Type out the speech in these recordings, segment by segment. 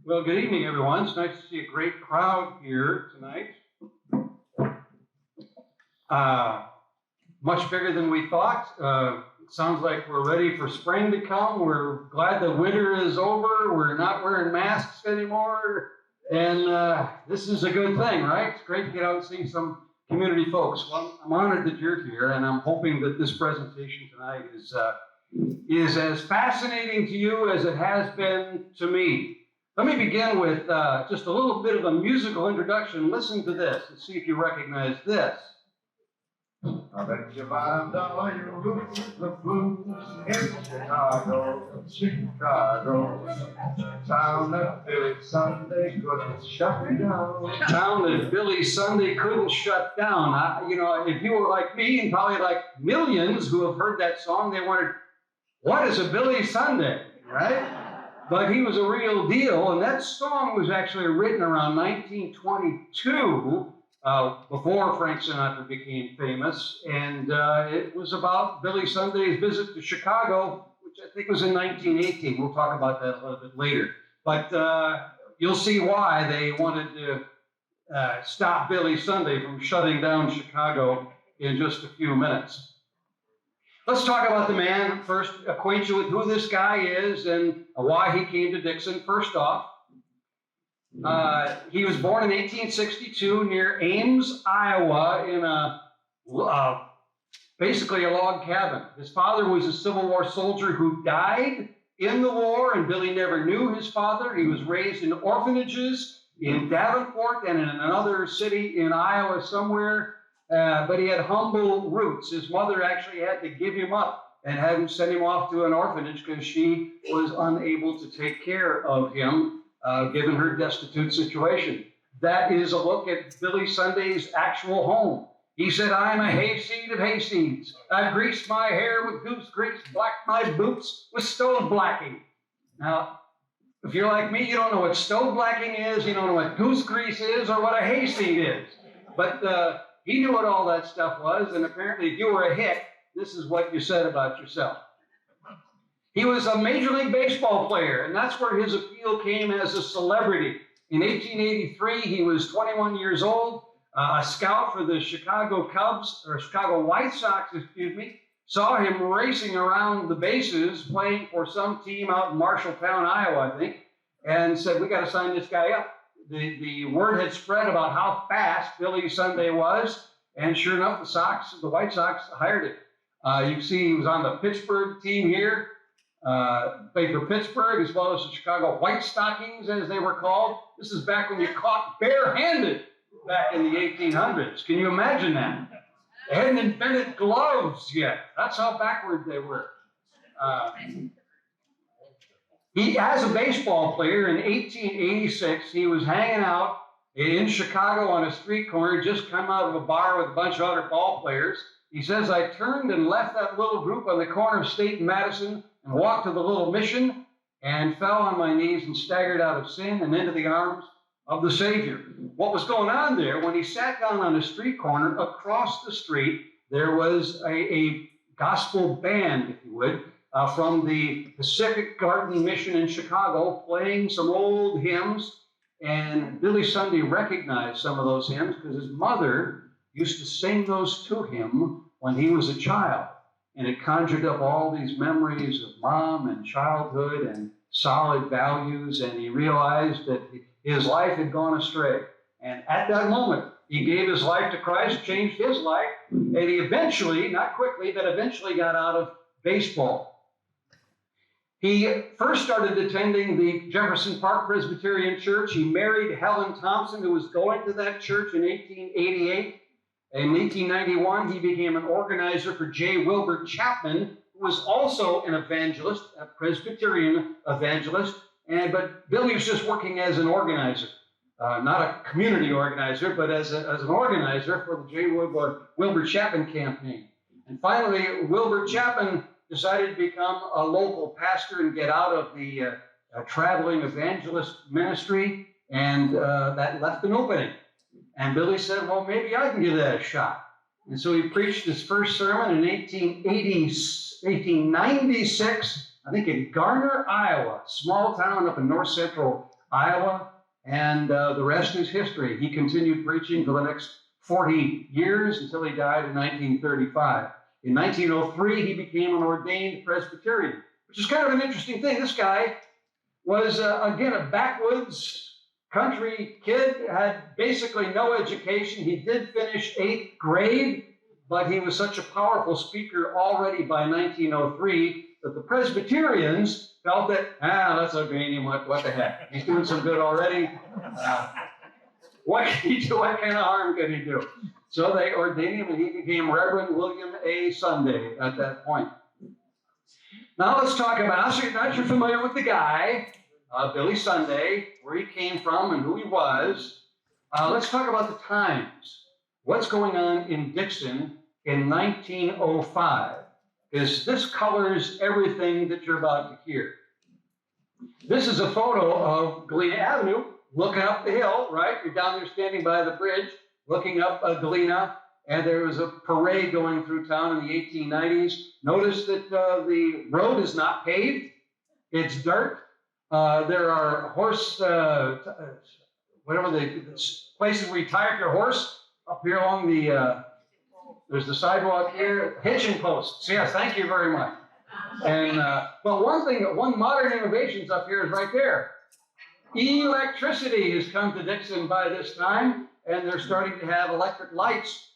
Well, good evening, everyone. It's nice to see a great crowd here tonight. Much bigger than we thought. It sounds like we're ready for spring to come. We're glad the winter is over. We're not wearing masks anymore. And this is a good thing, right? It's great to get out and see some community folks. Well, I'm honored that you're here, and I'm hoping that this presentation tonight is as fascinating to you as it has been to me. Let me begin with just a little bit of a musical introduction. Listen to this and see if you recognize this. I bet you $5 your roots, the blues in Chicago, town that Billy Sunday couldn't shut down. Town that Billy Sunday couldn't shut down. If you were like me and probably like millions who have heard that song, they wondered, what is a Billy Sunday, right? But he was a real deal, and that song was actually written around 1922, before Frank Sinatra became famous, and it was about Billy Sunday's visit to Chicago, which I think was in 1918. We'll talk about that a little bit later. But you'll see why they wanted to stop Billy Sunday from shutting down Chicago in just a few minutes. Let's talk about the man. First, acquaint you with who this guy is and why he came to Dixon. First off, he was born in 1862 near Ames, Iowa, in basically a log cabin. His father was a Civil War soldier who died in the war, and Billy never knew his father. He was raised in orphanages in Davenport and in another city in Iowa somewhere. But he had humble roots. His mother actually had to give him up and had him send him off to an orphanage because she was unable to take care of him, given her destitute situation. That is a look at Billy Sunday's actual home. He said, I'm a hayseed of hayseeds. I grease my hair with goose grease, black my boots with stove blacking. Now, if you're like me, you don't know what stove blacking is, you don't know what goose grease is, or what a hayseed is. But he knew what all that stuff was, and apparently if you were a hick, this is what you said about yourself. He was a Major League Baseball player, and that's where his appeal came as a celebrity. In 1883, he was 21 years old, a scout for the Chicago White Sox, saw him racing around the bases, playing for some team out in Marshalltown, Iowa, I think, and said, we got to sign this guy up. The word had spread about how fast Billy Sunday was, and sure enough, the White Sox hired him. You can see he was on the Pittsburgh team here, played for Pittsburgh, as well as the Chicago White Stockings, as they were called. This is back when you caught barehanded back in the 1800s. Can you imagine that? They hadn't invented gloves yet. That's how backward they were. He, as a baseball player in 1886, he was hanging out in Chicago on a street corner, just come out of a bar with a bunch of other ball players. He says, I turned and left that little group on the corner of State and Madison and walked to the little mission and fell on my knees and staggered out of sin and into the arms of the Savior. What was going on there, when he sat down on a street corner, across the street, there was a gospel band, if you would, from the Pacific Garden Mission in Chicago, playing some old hymns, and Billy Sunday recognized some of those hymns because his mother used to sing those to him when he was a child, and it conjured up all these memories of mom and childhood and solid values, and he realized that his life had gone astray. And at that moment, he gave his life to Christ, changed his life, and he eventually, not quickly, but eventually got out of baseball. He first started attending the Jefferson Park Presbyterian Church. He married Helen Thompson, who was going to that church in 1888. In 1891, he became an organizer for J. Wilbur Chapman, who was also an evangelist, a Presbyterian evangelist. But Billy was just working as an organizer, not a community organizer, but as an organizer for the J. Wilbur Chapman campaign. And finally, Wilbur Chapman decided to become a local pastor and get out of the traveling evangelist ministry, and that left an opening. And Billy said, well, maybe I can give that a shot. And so he preached his first sermon in 1896, I think in Garner, Iowa, small town up in north central Iowa, and the rest is history. He continued preaching for the next 40 years until he died in 1935. In 1903, he became an ordained Presbyterian, which is kind of an interesting thing. This guy was, again, a backwoods country kid, had basically no education. He did finish 8th grade, but he was such a powerful speaker already by 1903 that the Presbyterians felt that, let's ordain him, what the heck? He's doing some good already. What can he do? What kind of harm can he do? So they ordained him, and he became Reverend William A. Sunday at that point. Now let's talk about, so you're familiar with the guy, Billy Sunday, where he came from and who he was. Let's talk about the times. What's going on in Dixon in 1905? Because this colors everything that you're about to hear. This is a photo of Galena Avenue, looking up the hill, right? You're down there standing by the bridge, looking up Galena, and there was a parade going through town in the 1890s. Notice that the road is not paved, it's dirt. There are horse, whatever the places where you tie your horse, up here along the, there's the sidewalk here, hitching posts. Yes, thank you very much. And, but one modern innovation is up here is right there. Electricity has come to Dixon by this time, and they're starting to have electric lights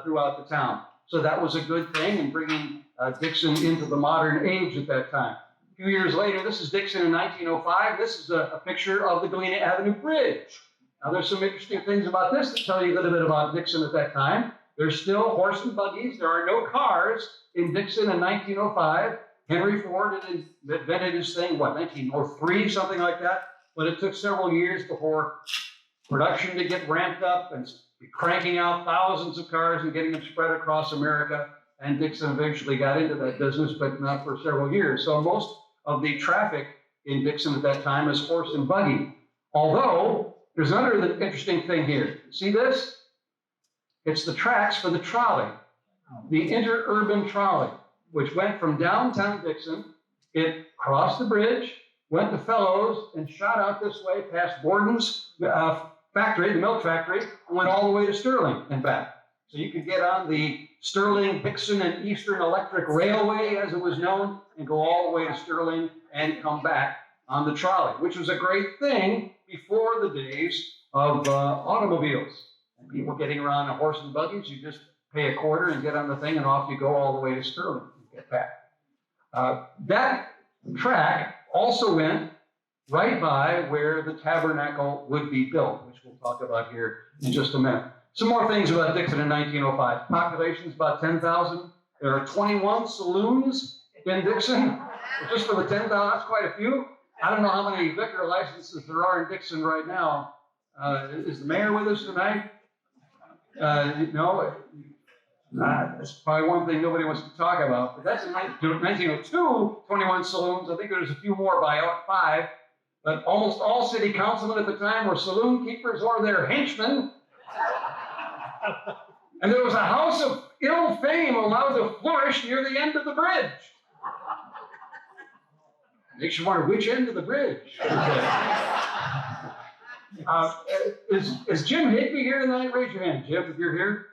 throughout the town. So that was a good thing in bringing Dixon into the modern age at that time. A few years later, this is Dixon in 1905. This is a picture of the Galena Avenue Bridge. Now, there's some interesting things about this that tell you a little bit about Dixon at that time. There's still horse and buggies. There are no cars in Dixon in 1905. Henry Ford invented his thing, 1903, something like that. But it took several years before production to get ramped up and cranking out thousands of cars and getting them spread across America. And Dixon eventually got into that business, but not for several years. So most of the traffic in Dixon at that time is horse and buggy. Although, there's another interesting thing here. See this? It's the tracks for the trolley, the interurban trolley, which went from downtown Dixon. It crossed the bridge, went to Fellows, and shot out this way past Borden's factory, the milk factory, and went all the way to Sterling and back. So you could get on the Sterling, Dixon, and Eastern Electric Railway, as it was known, and go all the way to Sterling and come back on the trolley, which was a great thing before the days of automobiles. And people getting around in horse and buggies, you just pay a quarter and get on the thing, and off you go all the way to Sterling and get back. That track also went right by where the Tabernacle would be built, which we'll talk about here in just a minute. Some more things about Dixon in 1905. Population is about 10,000. There are 21 saloons in Dixon. Just for the 10,000, that's quite a few. I don't know how many liquor licenses there are in Dixon right now. Is the mayor with us tonight? No. That's probably one thing nobody wants to talk about. But that's in 1902, 21 saloons. I think there's a few more by 5. But almost all city councilmen at the time were saloon keepers or their henchmen. And there was a house of ill fame allowed to flourish near the end of the bridge. Makes you wonder which end of the bridge. Is Jim Higby here tonight? Raise your hand, Jim, if you're here.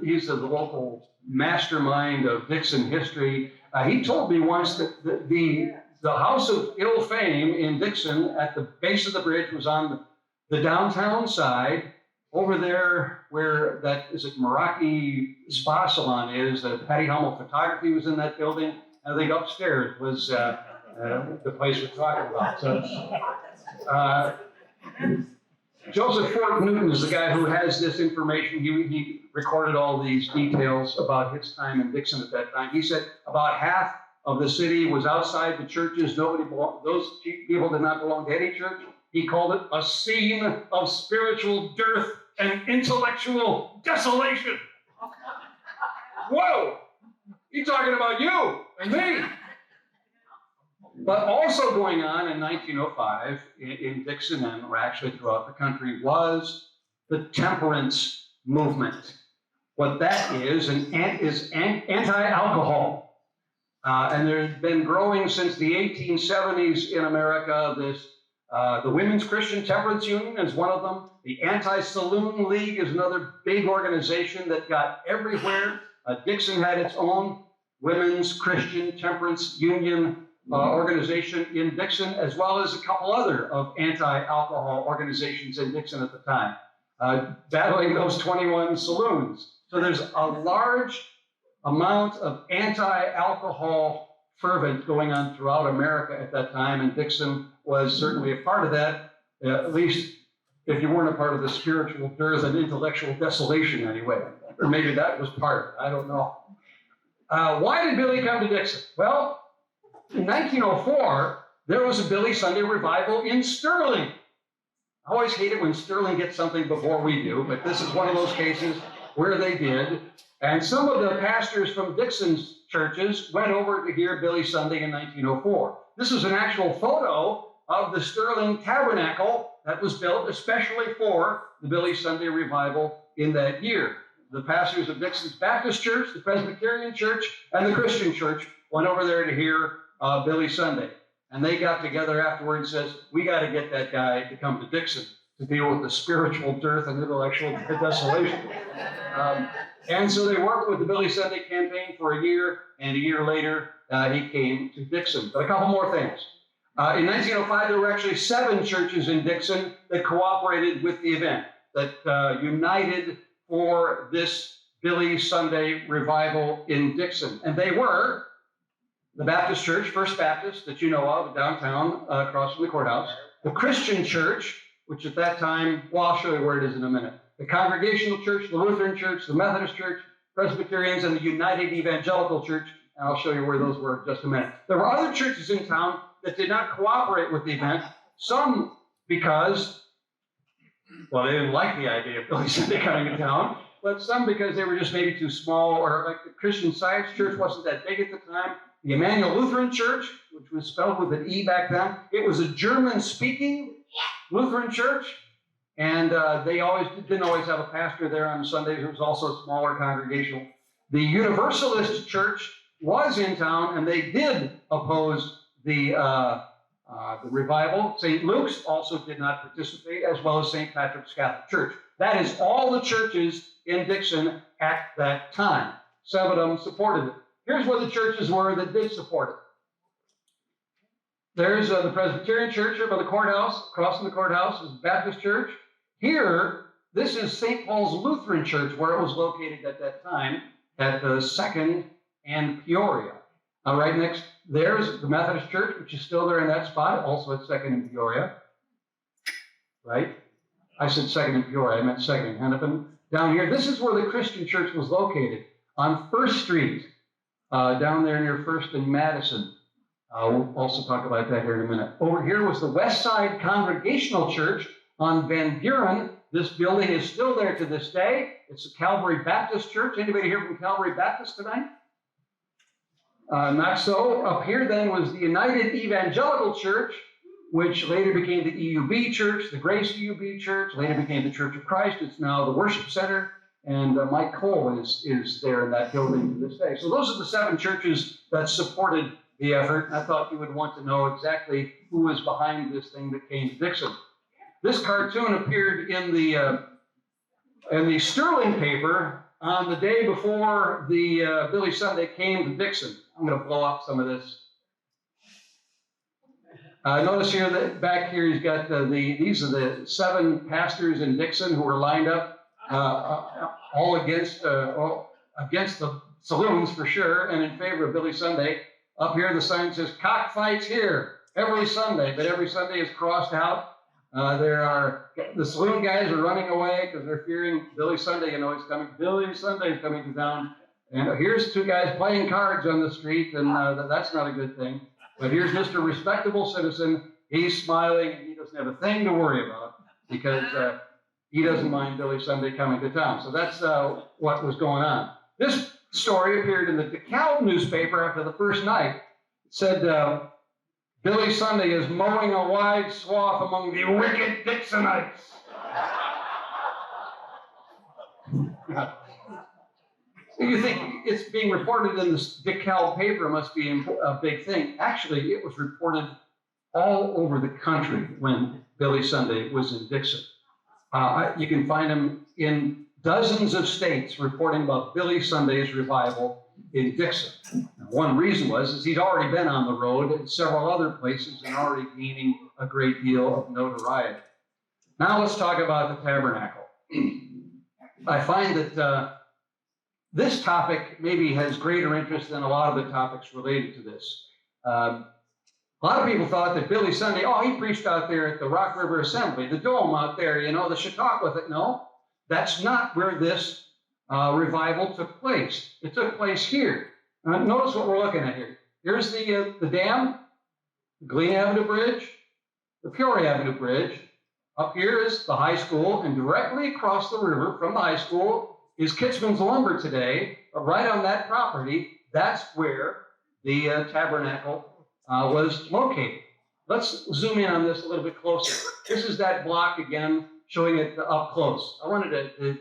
He's the local mastermind of Dixon history. He told me once that the house of ill fame in Dixon at the base of the bridge was on the downtown side, over there where that, is it Meraki Spa Salon is, Patty Hummel Photography was in that building. I think upstairs was the place we're talking about. So, Joseph Fort Newton is the guy who has this information. He recorded all these details about his time in Dixon at that time. He said about half of the city was outside the churches. Those people did not belong to any church. He called it a scene of spiritual dearth and intellectual desolation. Whoa! He's talking about you and me. But also going on in 1905 in Dixon and actually throughout the country was the temperance movement. What that is anti-alcohol. And there's been growing since the 1870s in America this The Women's Christian Temperance Union is one of them. The Anti-Saloon League is another big organization that got everywhere. Dixon had its own Women's Christian Temperance Union organization in Dixon, as well as a couple other of anti-alcohol organizations in Dixon at the time, battling those 21 saloons. So there's a large amount of anti-alcohol fervent going on throughout America at that time, and Dixon was certainly a part of that, at least if you weren't a part of the spiritual dearth and intellectual desolation anyway. Or maybe that was part, I don't know. Why did Billy come to Dixon? Well, in 1904, there was a Billy Sunday revival in Sterling. I always hate it when Sterling gets something before we do, but this is one of those cases where they did. And some of the pastors from Dixon's churches went over to hear Billy Sunday in 1904. This is an actual photo of the Sterling Tabernacle that was built especially for the Billy Sunday revival in that year. The pastors of Dixon's Baptist Church, the Presbyterian Church, and the Christian Church went over there to hear Billy Sunday. And they got together afterward and says, we got to get that guy to come to Dixon to deal with the spiritual dearth and intellectual desolation. And so they worked with the Billy Sunday campaign for a year, and a year later, he came to Dixon. But a couple more things. In 1905, there were actually 7 churches in Dixon that cooperated with the event, that united for this Billy Sunday revival in Dixon. And they were the Baptist Church, First Baptist, that you know of, downtown, across from the courthouse. The Christian Church, which at that time, well, I'll show you where it is in a minute. The Congregational Church, the Lutheran Church, the Methodist Church, Presbyterians, and the United Evangelical Church. And I'll show you where those were in just a minute. There were other churches in town that did not cooperate with the event. Some because, well, they didn't like the idea of Billy Sunday coming to town, but some because they were just maybe too small, or like the Christian Science Church wasn't that big at the time. The Emmanuel Lutheran Church, which was spelled with an E back then, it was a German-speaking Lutheran church, and they didn't always have a pastor there on Sundays. It was also a smaller congregational. The Universalist Church was in town, and they did oppose the revival. St. Luke's also did not participate, as well as St. Patrick's Catholic Church. That is all the churches in Dixon at that time. 7 of them supported it. Here's where the churches were that did support it. There's the Presbyterian Church by the courthouse. Across from the courthouse is the Baptist Church. Here, this is St. Paul's Lutheran Church, where it was located at that time, at the 2nd and Peoria. Right next, there's the Methodist Church, which is still there in that spot, also at 2nd and Peoria. Right? I said 2nd and Peoria, I meant 2nd and Hennepin. Down here, this is where the Christian Church was located, on 1st Street, down there near 1st and Madison. We'll also talk about that here in a minute. Over here was the West Side Congregational Church on Van Buren. This building is still there to this day. It's a Calvary Baptist Church. Anybody here from Calvary Baptist tonight? Not so. Up here then was the United Evangelical Church, which later became the EUB Church, the Grace EUB Church, later became the Church of Christ. It's now the Worship Center. And Mike Cole is there in that building to this day. So those are the 7 churches that supported the effort. I thought you would want to know exactly who was behind this thing that came to Dixon. This cartoon appeared in the Sterling paper on the day before the Billy Sunday came to Dixon. I'm going to blow up some of this. Notice here that back here he's got these are the 7 pastors in Dixon who were lined up. All against the saloons for sure, and in favor of Billy Sunday. Up here the sign says cockfights here every Sunday, but every Sunday is crossed out. The saloon guys are running away because they're fearing Billy Sunday, is coming. Billy Sunday is coming to town. And here's 2 guys playing cards on the street, and that's not a good thing. But here's Mr. Respectable Citizen. He's smiling, and he doesn't have a thing to worry about because he doesn't mind Billy Sunday coming to town. So that's what was going on. This story appeared in the DeKalb newspaper after the first night. It said, Billy Sunday is mowing a wide swath among the wicked Dixonites. You think it's being reported in the DeKalb paper must be a big thing. Actually, it was reported all over the country when Billy Sunday was in Dixon. You can find them in dozens of states reporting about Billy Sunday's revival in Dixon. Now, one reason is he'd already been on the road in several other places and already gaining a great deal of notoriety. Now let's talk about the tabernacle. I find that this topic maybe has greater interest than a lot of the topics related to this. A lot of people thought that Billy Sunday, he preached out there at the Rock River Assembly, the dome out there, the Chautauqua thing. No, that's not where this revival took place. It took place here. Notice what we're looking at here. Here's the dam, the Glen Avenue Bridge, the Peoria Avenue Bridge. Up here is the high school, and directly across the river from the high school is Kitzman's Lumber today. Right on that property, that's where the tabernacle was located. Let's zoom in on this a little bit closer. This is that block again, showing it up close. I wanted to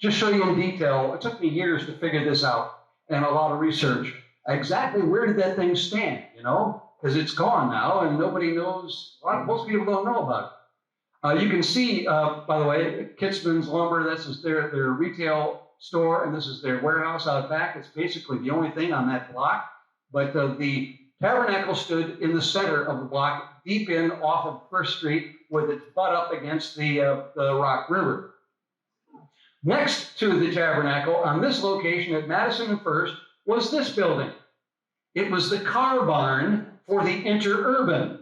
just show you in detail. It took me years to figure this out and a lot of research. Exactly where did that thing stand, because it's gone now and nobody knows. Most people don't know about it. You can see, by the way, Kitzman's Lumber, this is their retail store, and this is their warehouse out back. It's basically the only thing on that block. But the tabernacle stood in the center of the block, deep in off of First Street, with its butt up against the Rock River. Next to the tabernacle, on this location at Madison and First, was this building. It was the car barn for the interurban,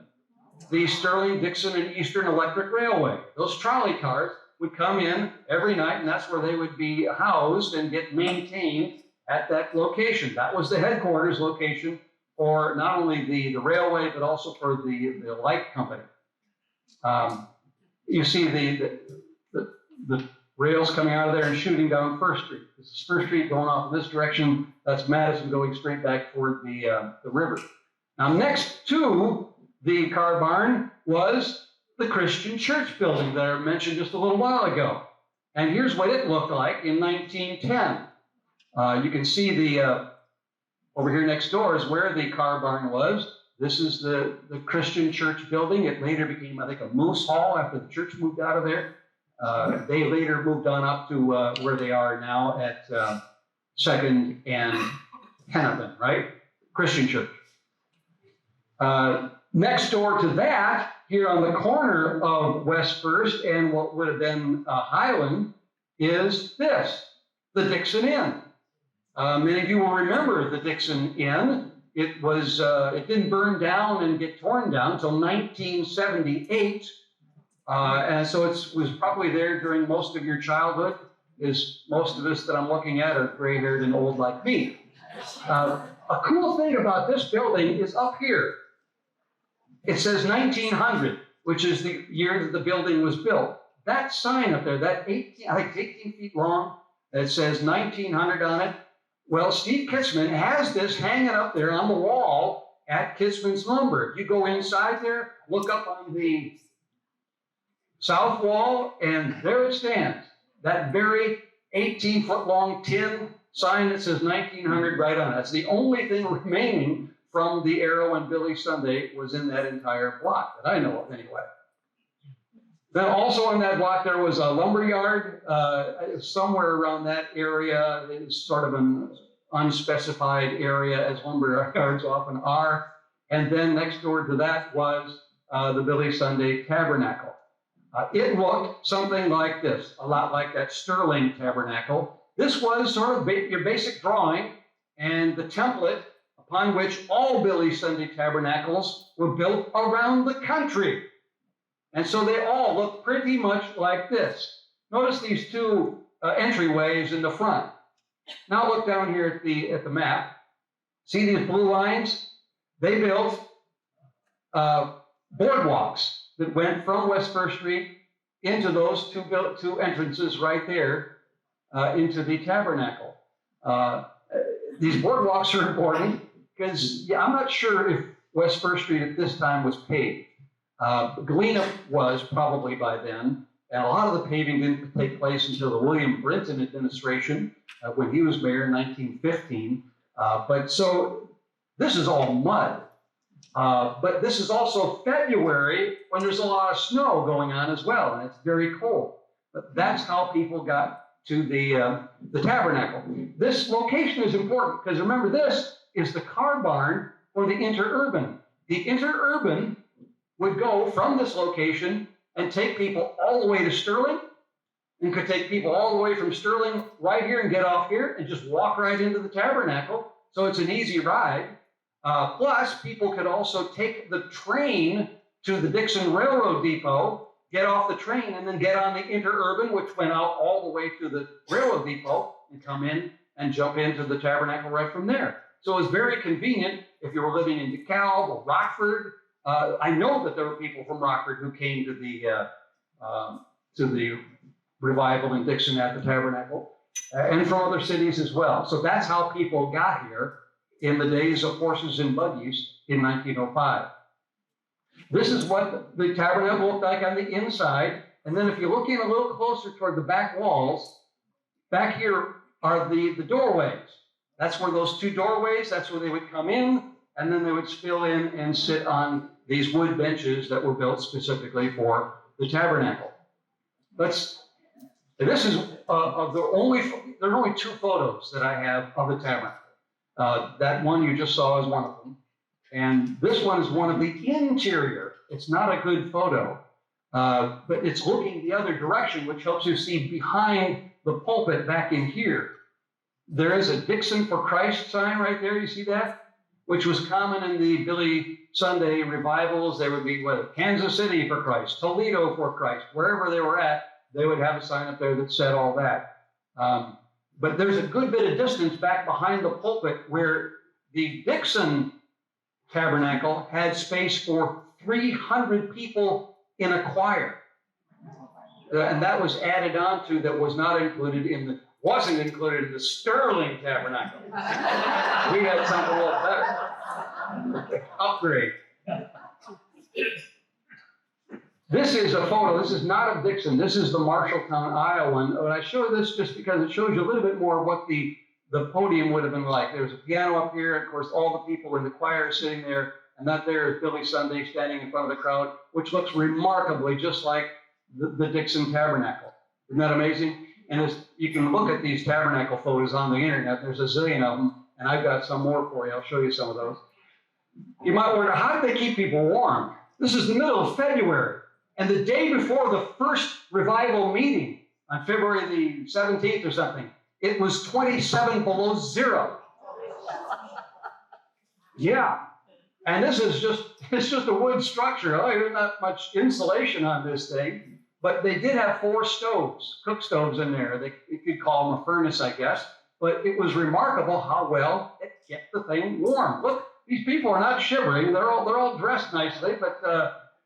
the Sterling, Dixon, and Eastern Electric Railway. Those trolley cars would come in every night, and that's where they would be housed and get maintained at that location. That was the headquarters location for not only the railway, but also for the light company. You see the rails coming out of there and shooting down First Street. This is First Street going off in this direction. That's Madison going straight back toward the river. Now, next to the car barn was the Christian church building that I mentioned just a little while ago. And here's what it looked like in 1910. You can see over here next door is where the car barn was. This is the Christian church building. It later became, I think, a moose hall after the church moved out of there. They later moved on up to where they are now at 2nd and Hennepin, right? Christian church. Next door to that, here on the corner of West First and what would have been Highland, is this, the Dixon Inn. Many of you will remember the Dixon Inn. It didn't burn down and get torn down until 1978. And so it was probably there during most of your childhood, as most of us that I'm looking at are gray-haired and old like me. A cool thing about this building is up here. It says 1900, which is the year that the building was built. That sign up there, that 18 feet long, that says 1900 on it. Well, Steve Kitzman has this hanging up there on the wall at Kitzman's Lumber. If you go inside there, look up on the south wall, and there it stands. That very 18-foot-long tin sign that says 1900 right on it. That's the only thing remaining from the era when Billy Sunday was in that entire block, that I know of anyway. Then also in that block, there was a lumber yard somewhere around that area. It was sort of an unspecified area, as lumber yards often are. And then next door to that was the Billy Sunday Tabernacle. It looked something like this, a lot like that Sterling Tabernacle. This was sort of your basic drawing and the template upon which all Billy Sunday Tabernacles were built around the country. And so they all look pretty much like this. Notice these two entryways in the front. Now look down here at the map. See these blue lines? They built boardwalks that went from West First Street into those two entrances right there into the tabernacle. These boardwalks are important because I'm not sure if West First Street at this time was paved. Galena was probably by then, and a lot of the paving didn't take place until the William Brinton administration when he was mayor in 1915. But so this is all mud. But this is also February when there's a lot of snow going on as well, and it's very cold. But that's how people got to the tabernacle. This location is important because remember, this is the car barn for the interurban. The interurban would go from this location and take people all the way to Sterling, and could take people all the way from Sterling right here and get off here and just walk right into the tabernacle. So it's an easy ride. Plus, people could also take the train to the Dixon Railroad Depot, get off the train, and then get on the interurban, which went out all the way to the railroad depot, and come in and jump into the tabernacle right from there. So it was very convenient if you were living in DeKalb or Rockford. I know that there were people from Rockford who came to the revival in Dixon at the tabernacle, and from other cities as well. So that's how people got here in the days of horses and buggies in 1905. This is what the tabernacle looked like on the inside. And then if you look in a little closer toward the back walls, back here are the doorways. That's where those two doorways, that's where they would come in, and then they would spill in and sit on these wood benches that were built specifically for the tabernacle. This is there are only two photos that I have of the tabernacle. That one you just saw is one of them. And this one is one of the interior. It's not a good photo, but it's looking the other direction, which helps you see behind the pulpit back in here. There is a Dixon for Christ sign right there. You see that? Which was common in the Billy Sunday revivals. There would be Kansas City for Christ, Toledo for Christ. Wherever they were at, they would have a sign up there that said all that. But there's a good bit of distance back behind the pulpit where the Dixon tabernacle had space for 300 people in a choir. And that was added on to, that wasn't included in the Sterling tabernacle. We had something a little better. Upgrade. This is a photo. This is not of Dixon. This is the Marshalltown, Iowa one. But I show this just because it shows you a little bit more of what the podium would have been like. There's a piano up here. Of course, all the people in the choir are sitting there. And that there is Billy Sunday standing in front of the crowd, which looks remarkably just like the Dixon Tabernacle. Isn't that amazing? And you can look at these tabernacle photos on the internet. There's a zillion of them. And I've got some more for you. I'll show you some of those. You might wonder, how did they keep people warm? This is the middle of February. And the day before the first revival meeting, on February the 17th or something, it was 27 below zero. Yeah. And this is it's just a wood structure. Oh, there's not much insulation on this thing. But they did have 4 stoves, cook stoves in there. You could call them a furnace, I guess. But it was remarkable how well it kept the thing warm. Look, these people are not shivering. They're all dressed nicely, but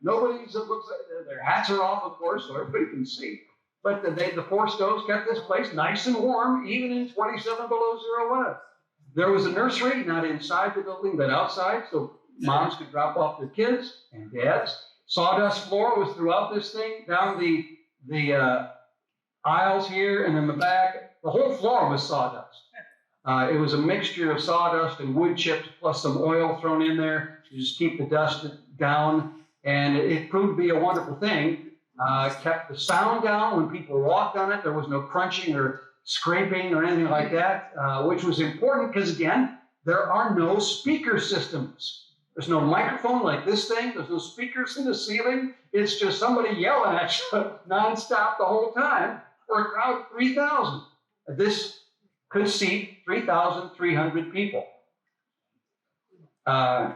nobody's, it looks like their hats are off, of course, so everybody can see. But the 4 stoves kept this place nice and warm, even in 27 below zero weather. There was a nursery, not inside the building, but outside, so moms could drop off their kids and dads. Sawdust floor was throughout this thing, down the aisles here and in the back. The whole floor was sawdust. It was a mixture of sawdust and wood chips plus some oil thrown in there to just keep the dust down. And it proved to be a wonderful thing. Kept the sound down when people walked on it. There was no crunching or scraping or anything like that, which was important because, again, there are no speaker systems. There's no microphone like this thing. There's no speakers in the ceiling. It's just somebody yelling at you nonstop the whole time for a crowd of 3,000. This could seat 3,300 people. And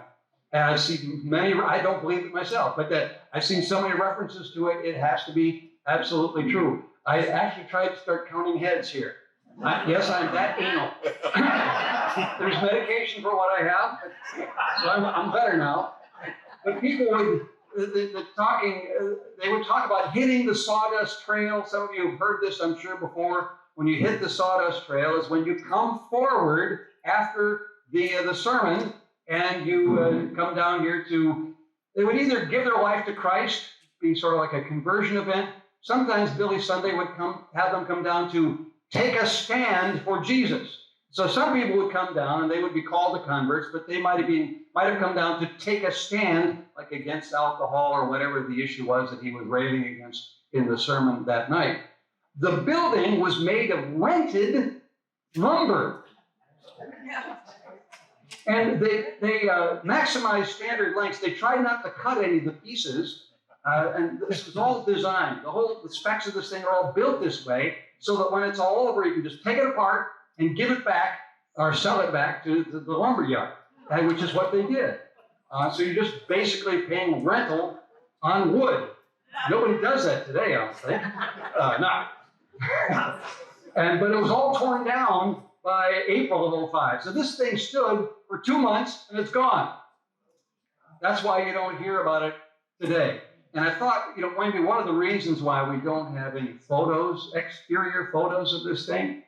I've seen many, I don't believe it myself, but I've seen so many references to it, it has to be absolutely true. I actually tried to start counting heads here. Yes, I'm that anal. There's medication for what I have, so I'm better now. But people would, they would talk about hitting the sawdust trail. Some of you have heard this, I'm sure, before. When you hit the sawdust trail is when you come forward after the sermon and you come down here they would either give their life to Christ, be sort of like a conversion event. Sometimes Billy Sunday would have them come down to take a stand for Jesus. So some people would come down and they would be called to converts, but they might have come down to take a stand, like against alcohol or whatever the issue was that he was railing against in the sermon that night. The building was made of rented lumber. And they maximized standard lengths. They tried not to cut any of the pieces. And this was all designed. The specs of this thing are all built this way so that when it's all over, you can just take it apart and give it back or sell it back to the lumber yard, which is what they did. So you're just basically paying rental on wood. Nobody does that today, I don't think. No. But it was all torn down by April of 05. So this thing stood for 2 months and it's gone. That's why you don't hear about it today. And I thought, maybe one of the reasons why we don't have any photos, exterior photos of this thing,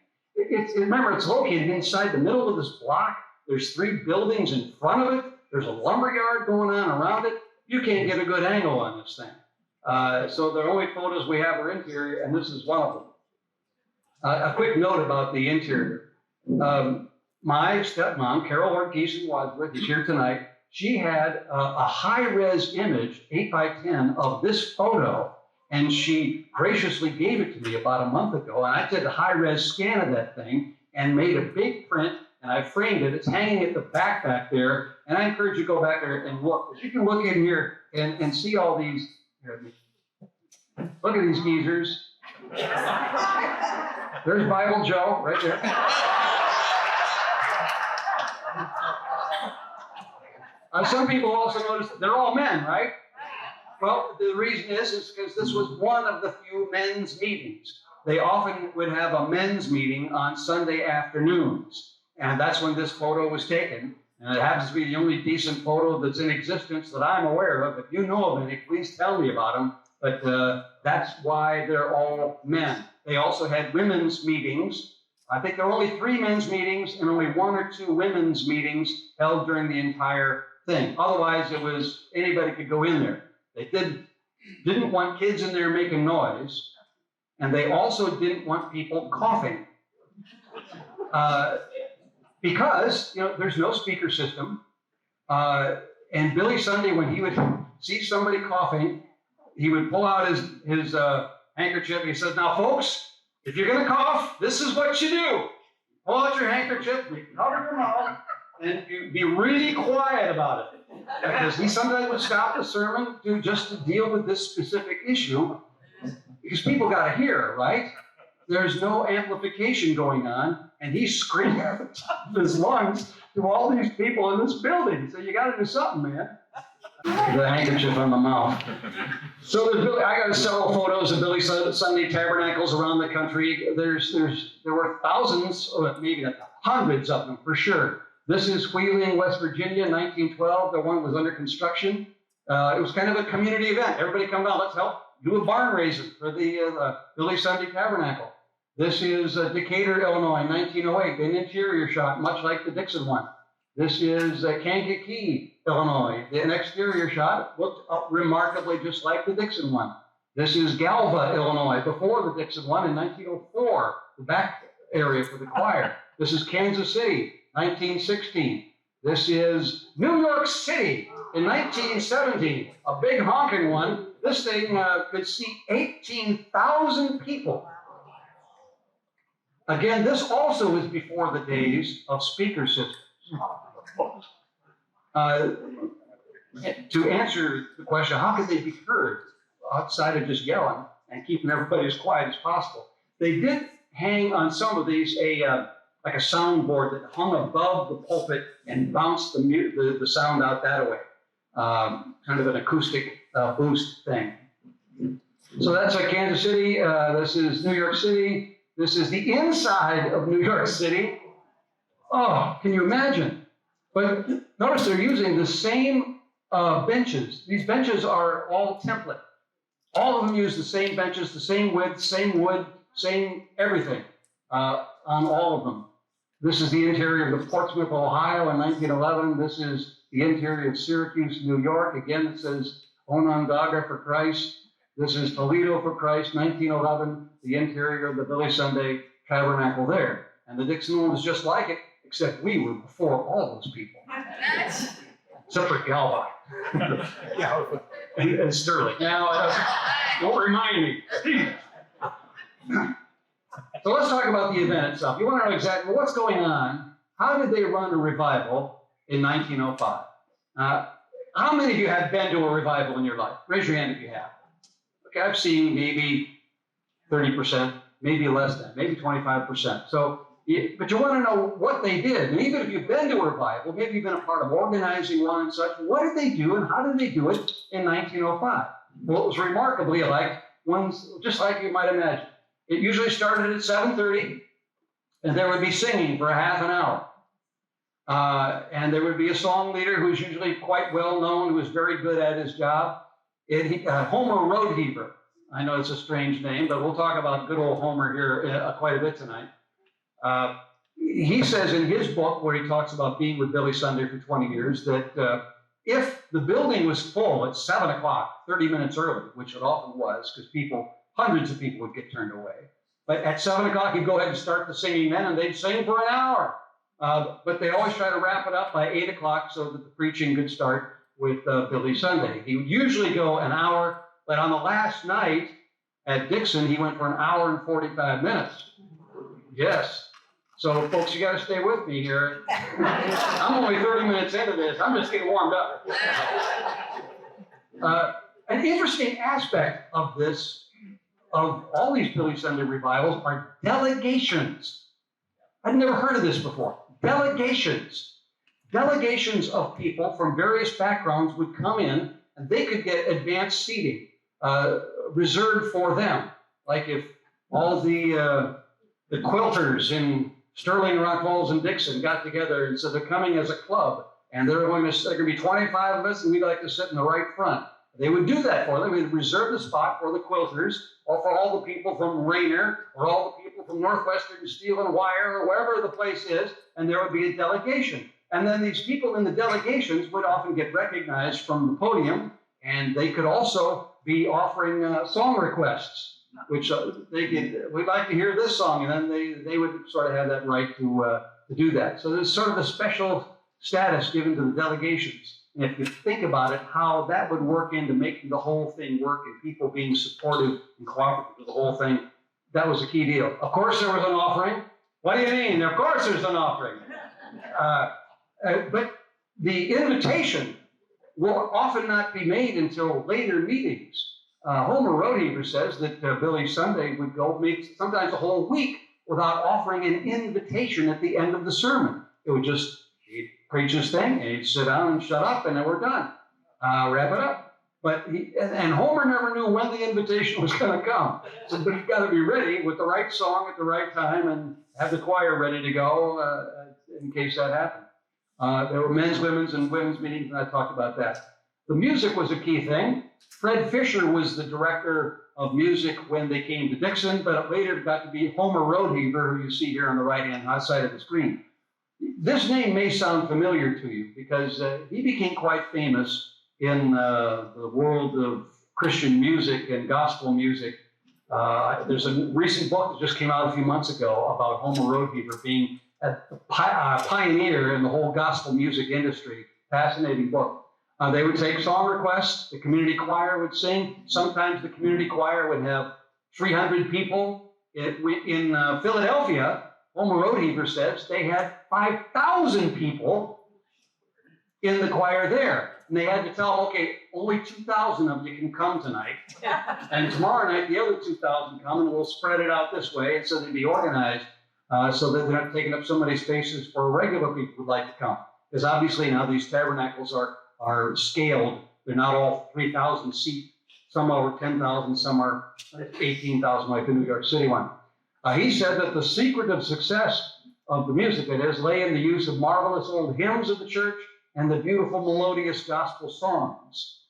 remember, it's located inside the middle of this block. There's 3 buildings in front of it. There's a lumber yard going on around it. You can't get a good angle on this thing. So the only photos we have are interior, and this is one of them. A quick note about the interior. My stepmom, Carol Ortiz in Wadsworth, is here tonight. She had a high-res image, 8 by 10, of this photo, and she graciously gave it to me about a month ago. And I did a high-res scan of that thing and made a big print, and I framed it. It's hanging at the back there, and I encourage you to go back there and look. You can look in here and see all these. Here, look at these geezers. There's Bible Joe right there. Some people also notice that they're all men, right? Well, the reason is because this was one of the few men's meetings. They often would have a men's meeting on Sunday afternoons, and that's when this photo was taken. And it happens to be the only decent photo that's in existence that I'm aware of. If you know of any, please tell me about them. But that's why they're all men. They also had women's meetings. I think there were only 3 men's meetings and only 1 or 2 women's meetings held during the entire thing. Otherwise, it was anybody could go in there. They didn't want kids in there making noise, and they also didn't want people coughing. Because, there's no speaker system. And Billy Sunday, when he would see somebody coughing, he would pull out his handkerchief and he says, "Now, folks, if you're going to cough, this is what you do. Pull out your handkerchief, cover your mouth, and you be really quiet about it." Because he sometimes would stop the sermon just to deal with this specific issue, because people got to hear, right? There's no amplification going on, and he's screaming at the top of his lungs to all these people in this building. So you got to do something, man. The handkerchief on the mouth. So I got several photos of Billy Sunday Tabernacles around the country. There were thousands, or maybe hundreds of them for sure. This is Wheeling, West Virginia, 1912. The one was under construction. It was kind of a community event. Everybody come down. Let's help do a barn raising for the Billy Sunday Tabernacle. This is Decatur, Illinois, 1908. An interior shot, much like the Dixon one. This is Kankakee, Illinois. An exterior shot looked remarkably just like the Dixon one. This is Galva, Illinois, before the Dixon one in 1904, the back area for the choir. This is Kansas City, 1916. This is New York City in 1917, a big honking one. This thing could seat 18,000 people. Again, this also is before the days of speaker systems. To answer the question, how could they be heard outside of just yelling and keeping everybody as quiet as possible? They did hang on some of these like a soundboard that hung above the pulpit and bounced the sound out that way. Kind of an acoustic boost thing. So that's Kansas City. This is New York City. This is the inside of New York City. Oh, can you imagine? But notice they're using the same benches. These benches are all template. All of them use the same benches, the same width, same wood, same everything on all of them. This is the interior of Portsmouth, Ohio in 1911. This is the interior of Syracuse, New York. Again, it says Onondaga for Christ. This is Toledo for Christ, 1911, the interior of the Billy Sunday Tabernacle there. And the Dixon one was just like it, except we were before all those people. Except for Galva. and Sterling. Now, don't remind me. So let's talk about the event itself. You want to know exactly what's going on. How did they run a revival in 1905? How many of you have been to a revival in your life? Raise your hand if you have. Okay, I've seen maybe 30%, maybe less than, maybe 25%. So, but you want to know what they did. And even if you've been to a revival, maybe you've been a part of organizing one and such, what did they do and how did they do it in 1905? Well, it was remarkably like ones, just like you might imagine. It usually started at 7:30, and there would be singing for a half an hour. And there would be a song leader who's usually quite well known, who was very good at his job. Homer Roadheaver. I know it's a strange name, but we'll talk about good old Homer here quite a bit tonight. He says in his book, where he talks about being with Billy Sunday for 20 years, that if the building was full at 7 o'clock, 30 minutes early, which it often was, because hundreds of people would get turned away. But at 7 o'clock, he'd go ahead and start the singing then, and they'd sing for an hour. But they always try to wrap it up by 8 o'clock so that the preaching could start with Billy Sunday. He would usually go an hour, but on the last night at Dixon, he went for an hour and 45 minutes. Yes. So, folks, you got to stay with me here. I'm only 30 minutes into this. I'm just getting warmed up. An interesting aspect of this, of all these Billy Sunday revivals, are delegations. I'd never heard of this before. Delegations. Delegations of people from various backgrounds would come in, and they could get advanced seating reserved for them. Like if all the quilters in Sterling, Rock Falls, and Dixon got together and said they're coming as a club, and there are going to be 25 of us, and we'd like to sit in the right front. They would do that for them. We'd reserve the spot for the quilters, or for all the people from Rainer, or all the people from Northwestern Steel and Wire, or wherever the place is, and there would be a delegation. And then these people in the delegations would often get recognized from the podium, and they could also be offering song requests, which we'd like to hear this song, and then they would sort of have that right to do that. So there's sort of a special status given to the delegations. And if you think about it, how that would work into making the whole thing work and people being supportive and cooperative with the whole thing, that was a key deal. Of course, there was an offering. What do you mean? Of course, there's an offering. But the invitation will often not be made until later meetings. Homer Roadheaver says that Billy Sunday would go sometimes a whole week without offering an invitation at the end of the sermon. It would just, he'd preach his thing, and he'd sit down and shut up, and then we're done. Wrap it up. But and Homer never knew when the invitation was going to come. So, but he's got to be ready with the right song at the right time and have the choir ready to go in case that happened. There were men's, women's, and women's meetings, and I talked about that. The music was a key thing. Fred Fisher was the director of music when they came to Dixon, but it later got to be Homer Roadheaver, who you see here on the right-hand side of the screen. This name may sound familiar to you because he became quite famous in the world of Christian music and gospel music. There's a recent book that just came out a few months ago about Homer Roadheaver being a pioneer in the whole gospel music industry. Fascinating book. They would take song requests. The community choir would sing. Sometimes the community choir would have 300 people. In Philadelphia, Homer Roadheaver says they had 5,000 people in the choir there. And they had to tell them, okay, only 2,000 of you can come tonight. And tomorrow night, the other 2,000 come, and we'll spread it out this way. And so they'd be organized so that they're not taking up so many spaces for regular people who'd like to come. Because obviously now these tabernacles are scaled. They're not all 3,000 seat. Some are 10,000, some are 18,000, like the New York City one. He said that the secret of success of the music, it is, lay in the use of marvelous old hymns of the church and the beautiful melodious gospel songs.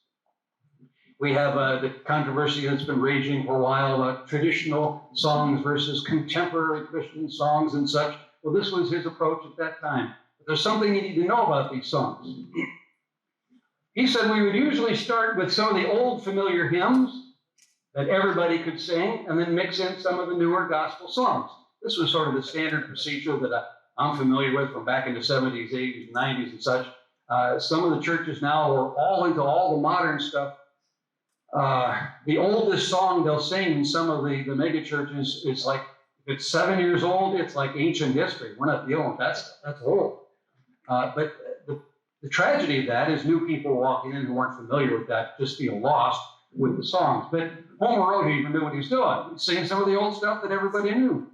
We have the controversy that's been raging for a while about traditional songs versus contemporary Christian songs and such. Well, this was his approach at that time. But there's something you need to know about these songs. He said we would usually start with some of the old familiar hymns that everybody could sing, and then mix in some of the newer gospel songs. This was sort of the standard procedure that I'm familiar with from back in the 70s, 80s, 90s, and such. Some of the churches now are all into all the modern stuff. The oldest song they'll sing in some of the mega churches is like, if it's 7 years old, it's like ancient history. We're not dealing with that stuff. That's old. But the tragedy of that is new people walking in who weren't familiar with that just feel lost with the songs. But Homer Road even knew what he was doing. He was singing some of the old stuff that everybody knew.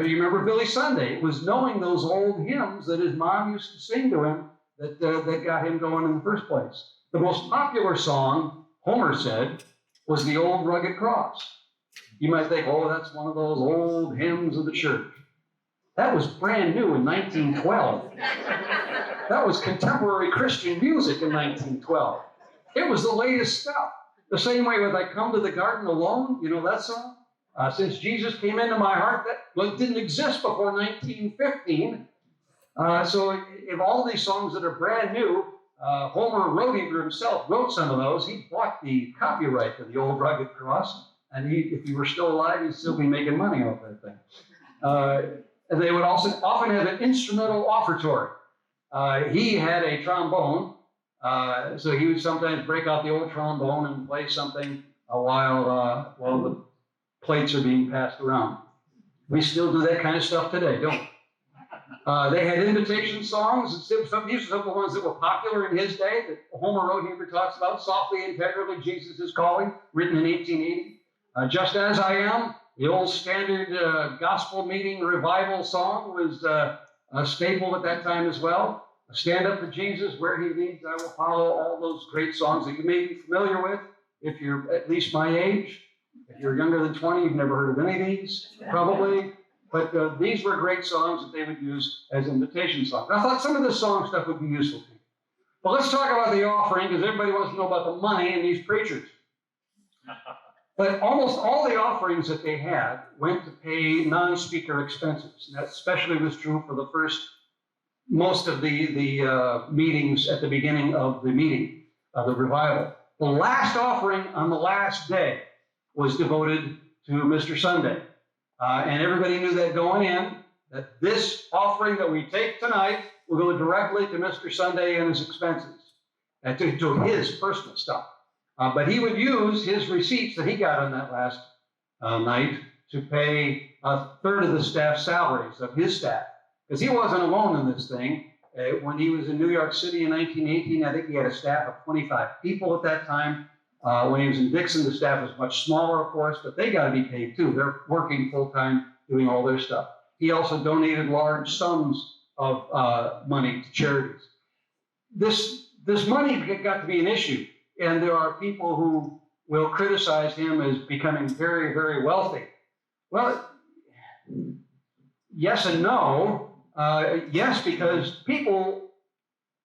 You remember Billy Sunday? It was knowing those old hymns that his mom used to sing to him that got him going in the first place. The most popular song, Homer said, was The Old Rugged Cross. You might think, oh, that's one of those old hymns of the church. That was brand new in 1912. That was contemporary Christian music in 1912. It was the latest stuff. The same way with I Come to the Garden Alone, you know that song? Since Jesus Came Into My Heart, that didn't exist before 1915. So if all these songs that are brand new, Homer Roediger himself wrote some of those. He bought the copyright to The Old Rugged Cross, and if he were still alive, he'd still be making money off that thing. And they would also often have an instrumental offertory. He had a trombone, so he would sometimes break out the old trombone and play something while the plates are being passed around. We still do that kind of stuff today, don't we? They had invitation songs. These are some of the ones that were popular in his day that Homer Roediger talks about. Softly and tenderly, Jesus is Calling, written in 1880. Just As I Am, the old standard gospel meeting revival song, was a staple at that time as well. Stand Up for Jesus, Where He Leads, I Will Follow, all those great songs that you may be familiar with if you're at least my age. If you're younger than 20, you've never heard of any of these, probably. But these were great songs that they would use as invitation songs. I thought some of this song stuff would be useful to you. But let's talk about the offering, because everybody wants to know about the money in these preachers. But almost all the offerings that they had went to pay non-speaker expenses. And that especially was true for the most of the meetings at the beginning of the meeting, the revival. The last offering on the last day was devoted to Mr. Sunday. And everybody knew that going in, that this offering that we take tonight will go directly to Mr. Sunday and his expenses, and to his personal stuff. But he would use his receipts that he got on that last night to pay a third of the staff's salaries of his staff. Because he wasn't alone in this thing. When he was in New York City in 1918, I think he had a staff of 25 people at that time. When he was in Dixon, the staff was much smaller, of course, but they got to be paid too. They're working full-time, doing all their stuff. He also donated large sums of money to charities. This money got to be an issue, and there are people who will criticize him as becoming very, very wealthy. Well, yes and no. Yes, because people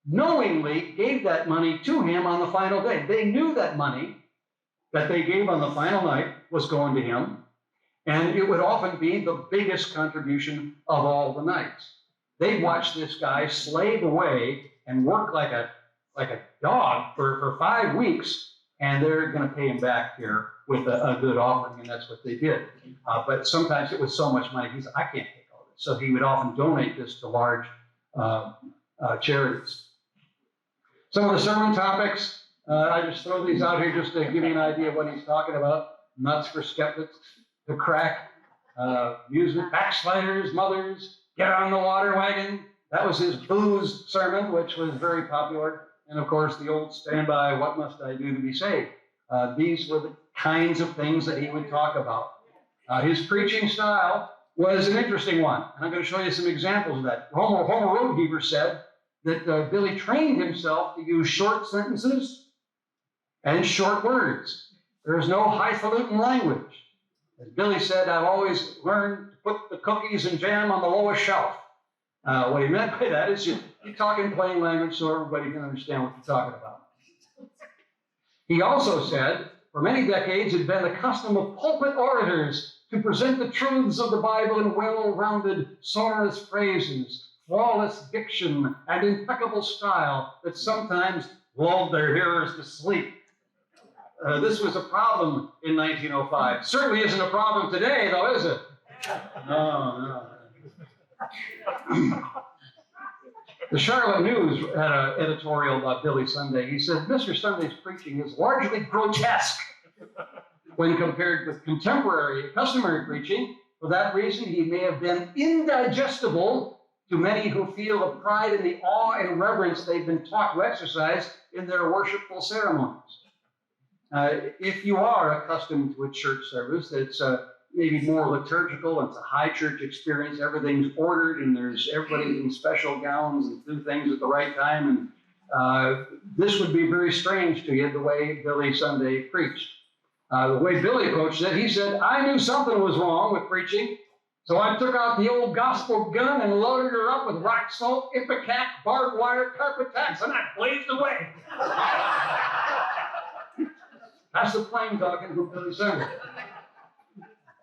knowingly gave that money to him on the final day. They knew that money that they gave on the final night was going to him, and it would often be the biggest contribution of all the nights. They'd watch this guy slave away and work like a dog for 5 weeks, and they're going to pay him back here with a good offering, and that's what they did. But sometimes it was so much money, he said, I can't take all this. So he would often donate this to large charities. Some of the sermon topics, I just throw these out here just to give you an idea of what he's talking about. Nuts for skeptics, to crack, music, backsliders, mothers, get on the water wagon. That was his booze sermon, which was very popular. And of course, the old standby, what must I do to be saved? These were the kinds of things that he would talk about. His preaching style was an interesting one. And I'm going to show you some examples of that. Homer Roediger said that Billy trained himself to use short sentences and short words. There's no highfalutin language. As Billy said, I've always learned to put the cookies and jam on the lowest shelf. What he meant by that is you talk in plain language so everybody can understand what you're talking about. He also said, for many decades, it had been the custom of pulpit orators to present the truths of the Bible in well-rounded, sonorous phrases, flawless diction, and impeccable style that sometimes lulled their hearers to sleep. This was a problem in 1905. Certainly isn't a problem today, though, is it? No. The Charlotte News had an editorial about Billy Sunday. He said, Mr. Sunday's preaching is largely grotesque when compared with contemporary, customary preaching. For that reason, he may have been indigestible to many who feel a pride in the awe and reverence they've been taught to exercise in their worshipful ceremonies. If you are accustomed to a church service that's maybe more liturgical, it's a high church experience, everything's ordered and there's everybody in special gowns and do things at the right time, and this would be very strange to you, the way Billy Sunday preached. The way Billy approached it, he said, I knew something was wrong with preaching, so I took out the old gospel gun and loaded her up with rock salt, ipecac, barbed wire, carpet tacks, and I blazed away. That's the plain talking from Billy Sunday.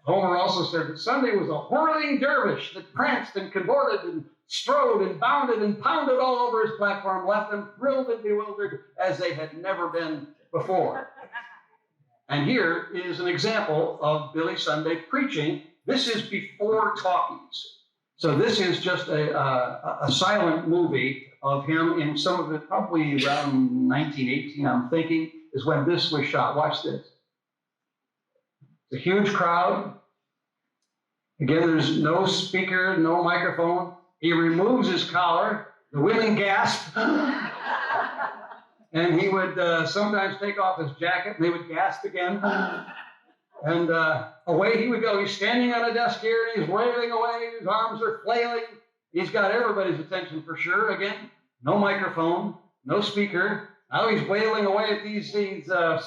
Homer also said that Sunday was a whirling dervish that pranced and cavorted and strode and bounded and pounded all over his platform, left them thrilled and bewildered as they had never been before. And here is an example of Billy Sunday preaching. This is before talkies. So this is just a silent movie of him in some of it, probably around 1918, I'm thinking, is when this was shot. Watch this. It's a huge crowd. Again, there's no speaker, no microphone. He removes his collar. The women gasp. And he would sometimes take off his jacket, and they would gasp again. And away he would go. He's standing on a desk here, and he's wailing away. His arms are flailing. He's got everybody's attention for sure. Again, no microphone, no speaker. Now he's wailing away at these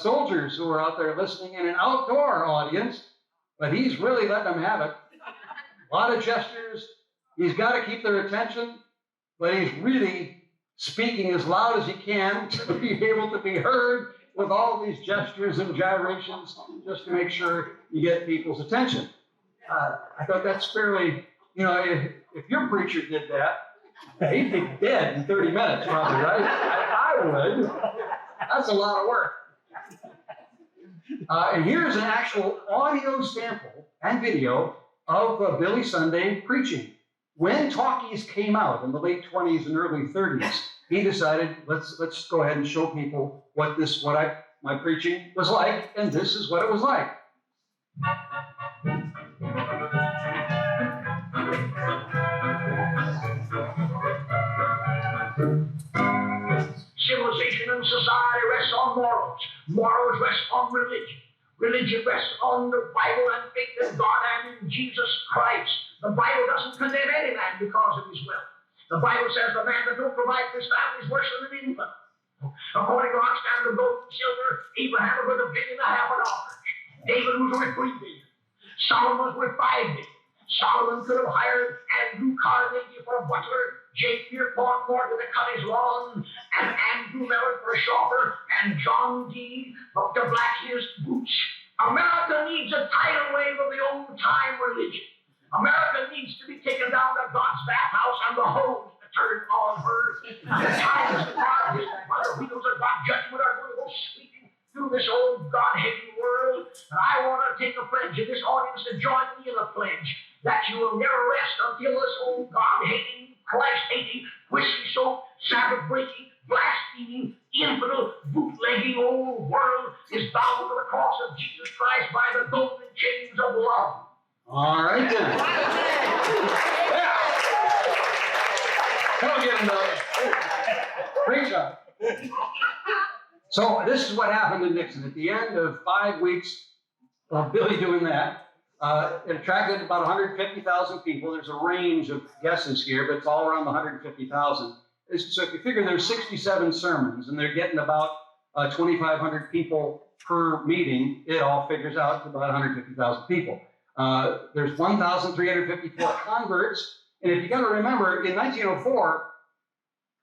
soldiers who are out there listening in an outdoor audience, but he's really letting them have it. A lot of gestures. He's got to keep their attention, but he's really speaking as loud as he can to be able to be heard with all these gestures and gyrations just to make sure you get people's attention. I thought that's fairly, if your preacher did that, he'd be dead in 30 minutes probably, right? I would. That's a lot of work. And here's an actual audio sample and video of Billy Sunday preaching. When talkies came out in the late 20s and early 30s, he decided, let's go ahead and show people what my preaching was like, and this is what it was like. Civilization and society rests on morals. Morals rest on religion. Religion rests on the Bible and faith in God and in Jesus Christ. The Bible doesn't condemn any man because of his wealth. The Bible says the man that don't provide for his family is worse than an infant. According to our standard of gold and silver, Abraham was worth $1.5 billion. David was worth $3 billion. Solomon was worth $5 billion. Solomon could have hired Andrew Carnegie for a butler, J. Pierpont Morgan to cut his lawn, and Andrew Mellon for a chauffeur, and John D. to black his boots. America needs a tidal wave of the old-time religion. America needs to be taken down to God's bathhouse and the hose to turn on her. The times of God, the wheels of God's judgment are going to go sweeping through this old God-hating world. And I want to take a pledge in this audience to join me in a pledge that you will never rest until this old God-hating, Christ-hating, whiskey-soaked, Sabbath-breaking, blaspheming, infidel, bootlegging old world is bound to the cross of Jesus Christ by the golden chains of love. All right, then. Yeah. Come on, get him, Billy. Great job. So this is what happened in Dixon. At the end of 5 weeks of Billy doing that, it attracted about 150,000 people. There's a range of guesses here, but it's all around the 150,000. So if you figure there's 67 sermons and they're getting about 2,500 people per meeting, it all figures out to about 150,000 people. There's 1,354 converts. And if you got to remember, in 1904,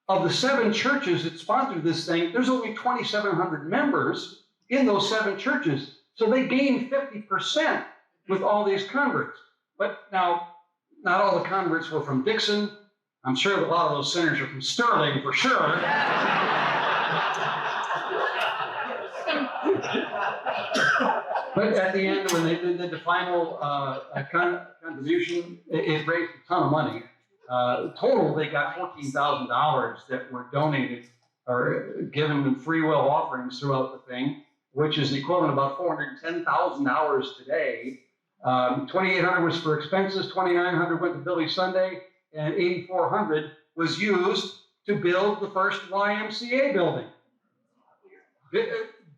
of the 7 churches that sponsored this thing, there's only 2,700 members in those 7 churches. So they gained 50% with all these converts. But now, not all the converts were from Dixon. I'm sure that a lot of those sinners are from Sterling for sure. But at the end, when they did the final contribution, it raised a ton of money. Total, they got $14,000 that were donated or given in free will offerings throughout the thing, which is the equivalent of about $410,000 today. $2,800 was for expenses, $2,900 went to Billy Sunday, and $8,400 was used to build the first YMCA building.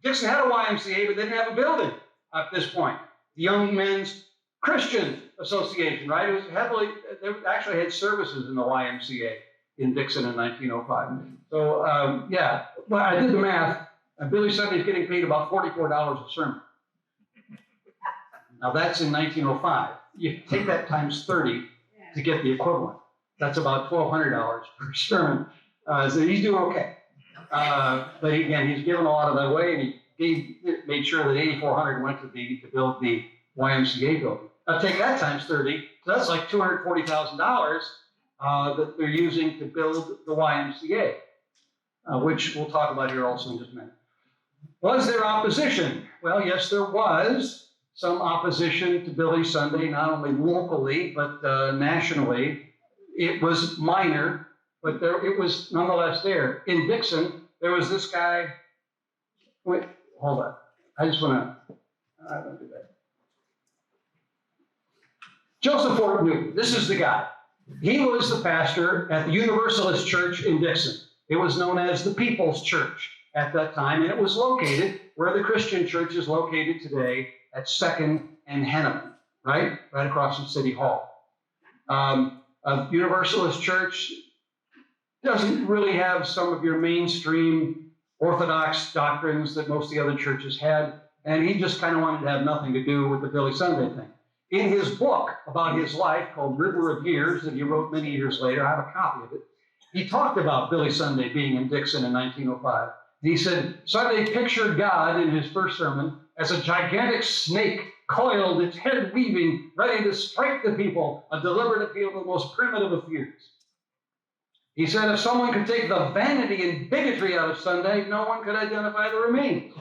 Dixon had a YMCA, but they didn't have a building at this point. The Young Men's Christian Association, right? It was heavily, they actually had services in the YMCA in Dixon in 1905. So, yeah, well, I did the math, and Billy Sunday's getting paid about $44 a sermon. Now, that's in 1905. You take that times 30 to get the equivalent. That's about $1,200 per sermon. So he's doing okay. But again, he's given a lot of that away, and he made sure that $8,400 went to build the YMCA building. Now take that times 30, so that's like $240,000 that they're using to build the YMCA, which we'll talk about here also in just a minute. Was there opposition? Well, yes, there was some opposition to Billy Sunday, not only locally, but nationally. It was minor, but it was nonetheless there. In Dixon, there was this guy. Wait, hold on. I don't do that. Joseph Fort Newton, this is the guy. He was the pastor at the Universalist Church in Dixon. It was known as the People's Church at that time, and it was located where the Christian church is located today at 2nd and Hennepin, right across from City Hall. A Universalist church doesn't really have some of your mainstream Orthodox doctrines that most of the other churches had, and he just kind of wanted to have nothing to do with the Billy Sunday thing. In his book about his life called River of Years, that he wrote many years later, I have a copy of it, he talked about Billy Sunday being in Dixon in 1905. He said, Sunday pictured God in his first sermon as a gigantic snake coiled, its head weaving, ready to strike the people, a deliberate appeal to the most primitive of fears. He said if someone could take the vanity and bigotry out of Sunday, no one could identify the remains.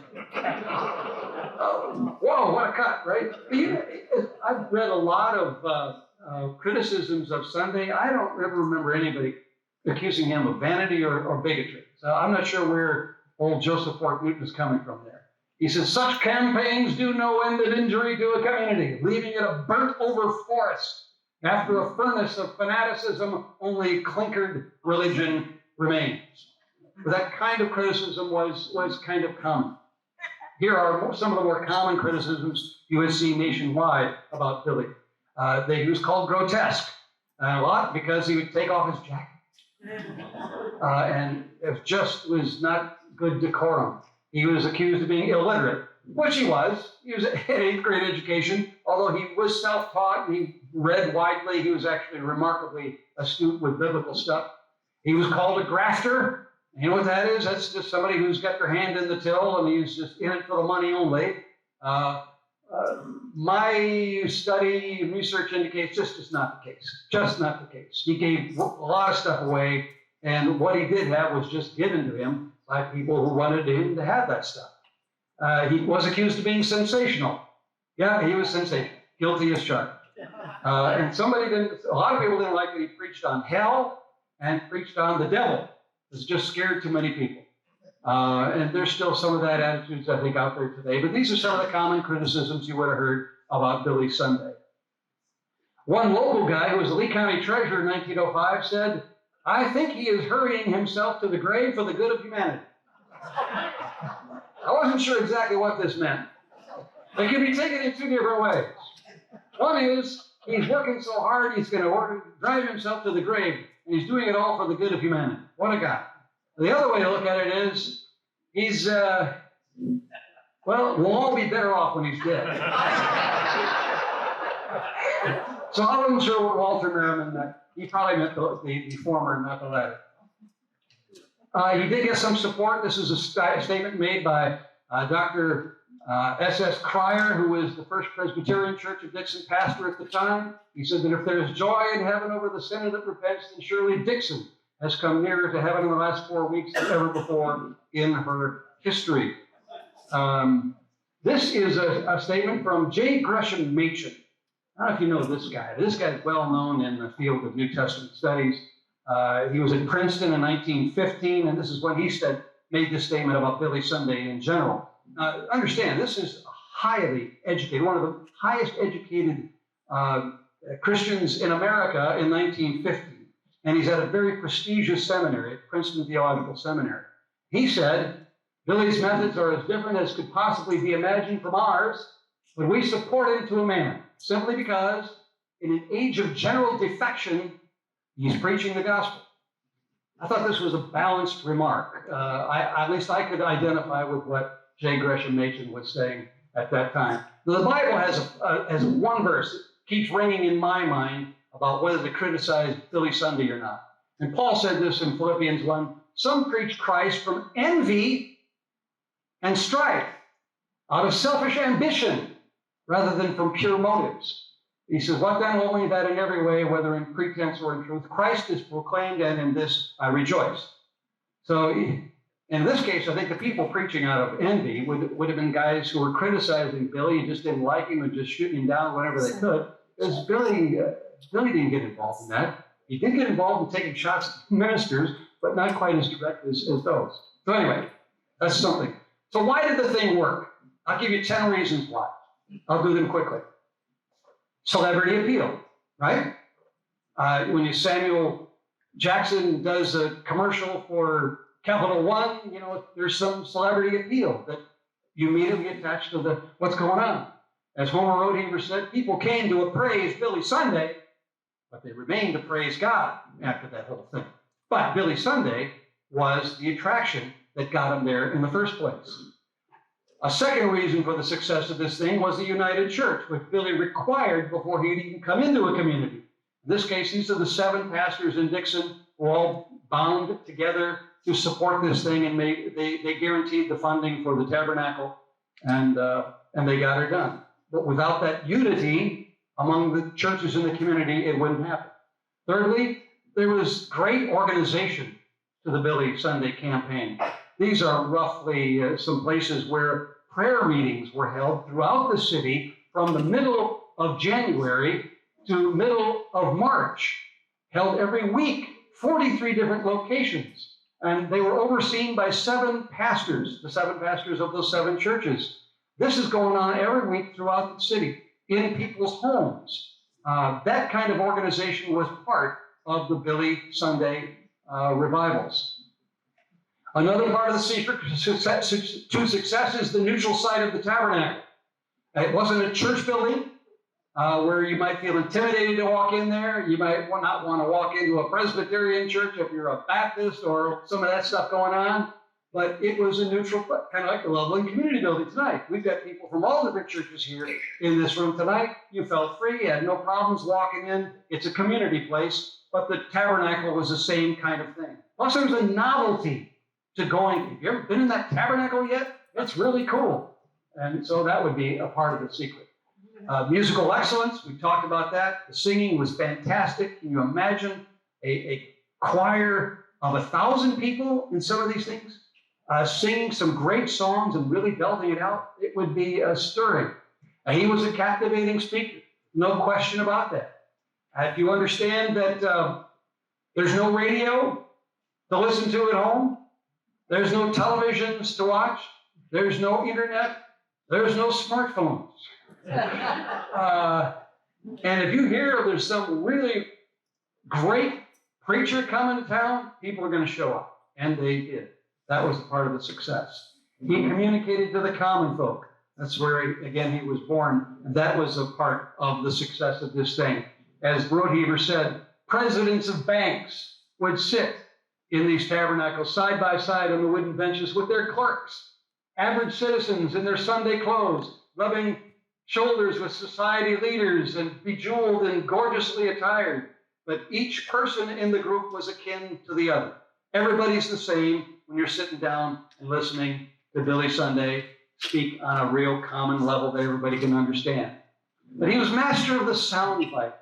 Whoa, what a cut, right? I've read a lot of criticisms of Sunday. I don't ever remember anybody accusing him of vanity or bigotry. So I'm not sure where old Joseph Fort Newton is coming from there. He says, such campaigns do no end of injury to a community, leaving it a burnt-over forest. After a furnace of fanaticism, only clinkered religion remains. But that kind of criticism was kind of common. Here are some of the more common criticisms you would see nationwide about Billy. He was called grotesque a lot because he would take off his jacket. And it just was not good decorum. He was accused of being illiterate, which he was. He was at 8th grade education, although he was self-taught and he read widely. He was actually remarkably astute with biblical stuff. He was called a grafter. You know what that is? That's just somebody who's got their hand in the till and he's just in it for the money only. My study and research indicates this is not the case. Just not the case. He gave a lot of stuff away, and what he did have was just given to him by people who wanted him to have that stuff. He was accused of being sensational. Yeah, he was sensational. Guilty as charged. And a lot of people didn't like that he preached on hell and preached on the devil. It just scared too many people. And there's still some of that attitudes, I think, out there today. But these are some of the common criticisms you would have heard about Billy Sunday. One local guy who was the Lee County treasurer in 1905 said, I think he is hurrying himself to the grave for the good of humanity. I wasn't sure exactly what this meant. It can be taken in two different ways. One is he's working so hard he's going to drive himself to the grave, and he's doing it all for the good of humanity. What a guy. The other way to look at it is he's, we'll all be better off when he's dead. So I wasn't sure what Walter Merriman meant. He probably meant the former, not the latter. He did get some support. This is a statement made by Dr. S.S. Cryer, who was the first Presbyterian Church of Dixon pastor at the time. He said that if there is joy in heaven over the sinner that repents, then surely Dixon has come nearer to heaven in the last 4 weeks than ever before in her history. This is a statement from J. Gresham Machen. I don't know if you know this guy. This guy's well known in the field of New Testament studies. He was at Princeton in 1915, and this is when he made this statement about Billy Sunday in general. Understand, this is highly educated, one of the highest educated Christians in America in 1950. And he's at a very prestigious seminary, at Princeton Theological Seminary. He said, Billy's methods are as different as could possibly be imagined from ours, but we support him to a man, simply because in an age of general defection, he's preaching the gospel. I thought this was a balanced remark. At least I could identify with what J. Gresham Machen was saying at that time. The Bible has one verse that keeps ringing in my mind about whether to criticize Billy Sunday or not. And Paul said this in Philippians 1, some preach Christ from envy and strife, out of selfish ambition, rather than from pure motives. He says, what then? Only that in every way, whether in pretense or in truth, Christ is proclaimed, and in this I rejoice. So in this case, I think the people preaching out of envy would have been guys who were criticizing Billy and just didn't like him and just shooting him down whenever they could. Because Billy didn't get involved in that. He did get involved in taking shots at ministers, but not quite as direct as those. So anyway, that's something. So why did the thing work? I'll give you 10 reasons why. I'll do them quickly. Celebrity appeal, right? When Samuel Jackson does a commercial for Capital One, there's some celebrity appeal that you immediately attach to what's going on. As Homer Rodeheaver said, people came to appraise Billy Sunday, but they remained to praise God after that whole thing. But Billy Sunday was the attraction that got him there in the first place. A second reason for the success of this thing was the United Church, which Billy required before he'd even come into a community. In this case, these are the 7 pastors in Dixon who all bound together to support this thing, and they guaranteed the funding for the Tabernacle, and they got it done. But without that unity among the churches in the community, it wouldn't happen. Thirdly, there was great organization to the Billy Sunday campaign. These are roughly some places where prayer meetings were held throughout the city from the middle of January to middle of March, held every week, 43 different locations. And they were overseen by 7 pastors, the 7 pastors of those 7 churches. This is going on every week throughout the city, in people's homes. That kind of organization was part of the Billy Sunday revivals. Another part of the secret to success is the neutral side of the tabernacle. It wasn't a church building where you might feel intimidated to walk in there. You might not want to walk into a Presbyterian church if you're a Baptist or some of that stuff going on. But it was a neutral, kind of like the Loveland Community Building tonight. We've got people from all different churches here in this room tonight. You felt free, you had no problems walking in. It's a community place, but the tabernacle was the same kind of thing. Plus, there was a novelty to going. Have you ever been in that tabernacle yet? It's really cool. And so that would be a part of the secret. Musical excellence, we talked about that. The singing was fantastic. Can you imagine a choir of 1,000 people in some of these things? Singing some great songs and really belting it out? It would be stirring. He was a captivating speaker, no question about that. If you understand that there's no radio to listen to at home, there's no televisions to watch, there's no internet, there's no smartphones. And if you hear there's some really great preacher coming to town, people are going to show up. And they did. That was part of the success. He communicated to the common folk. That's where, again, he was born. And that was a part of the success of this thing. As Rodeheaver said, presidents of banks would sit in these tabernacles side by side on the wooden benches with their clerks. Average citizens in their Sunday clothes, rubbing shoulders with society leaders and bejeweled and gorgeously attired. But each person in the group was akin to the other. Everybody's the same when you're sitting down and listening to Billy Sunday speak on a real common level that everybody can understand. But he was master of the soundbite.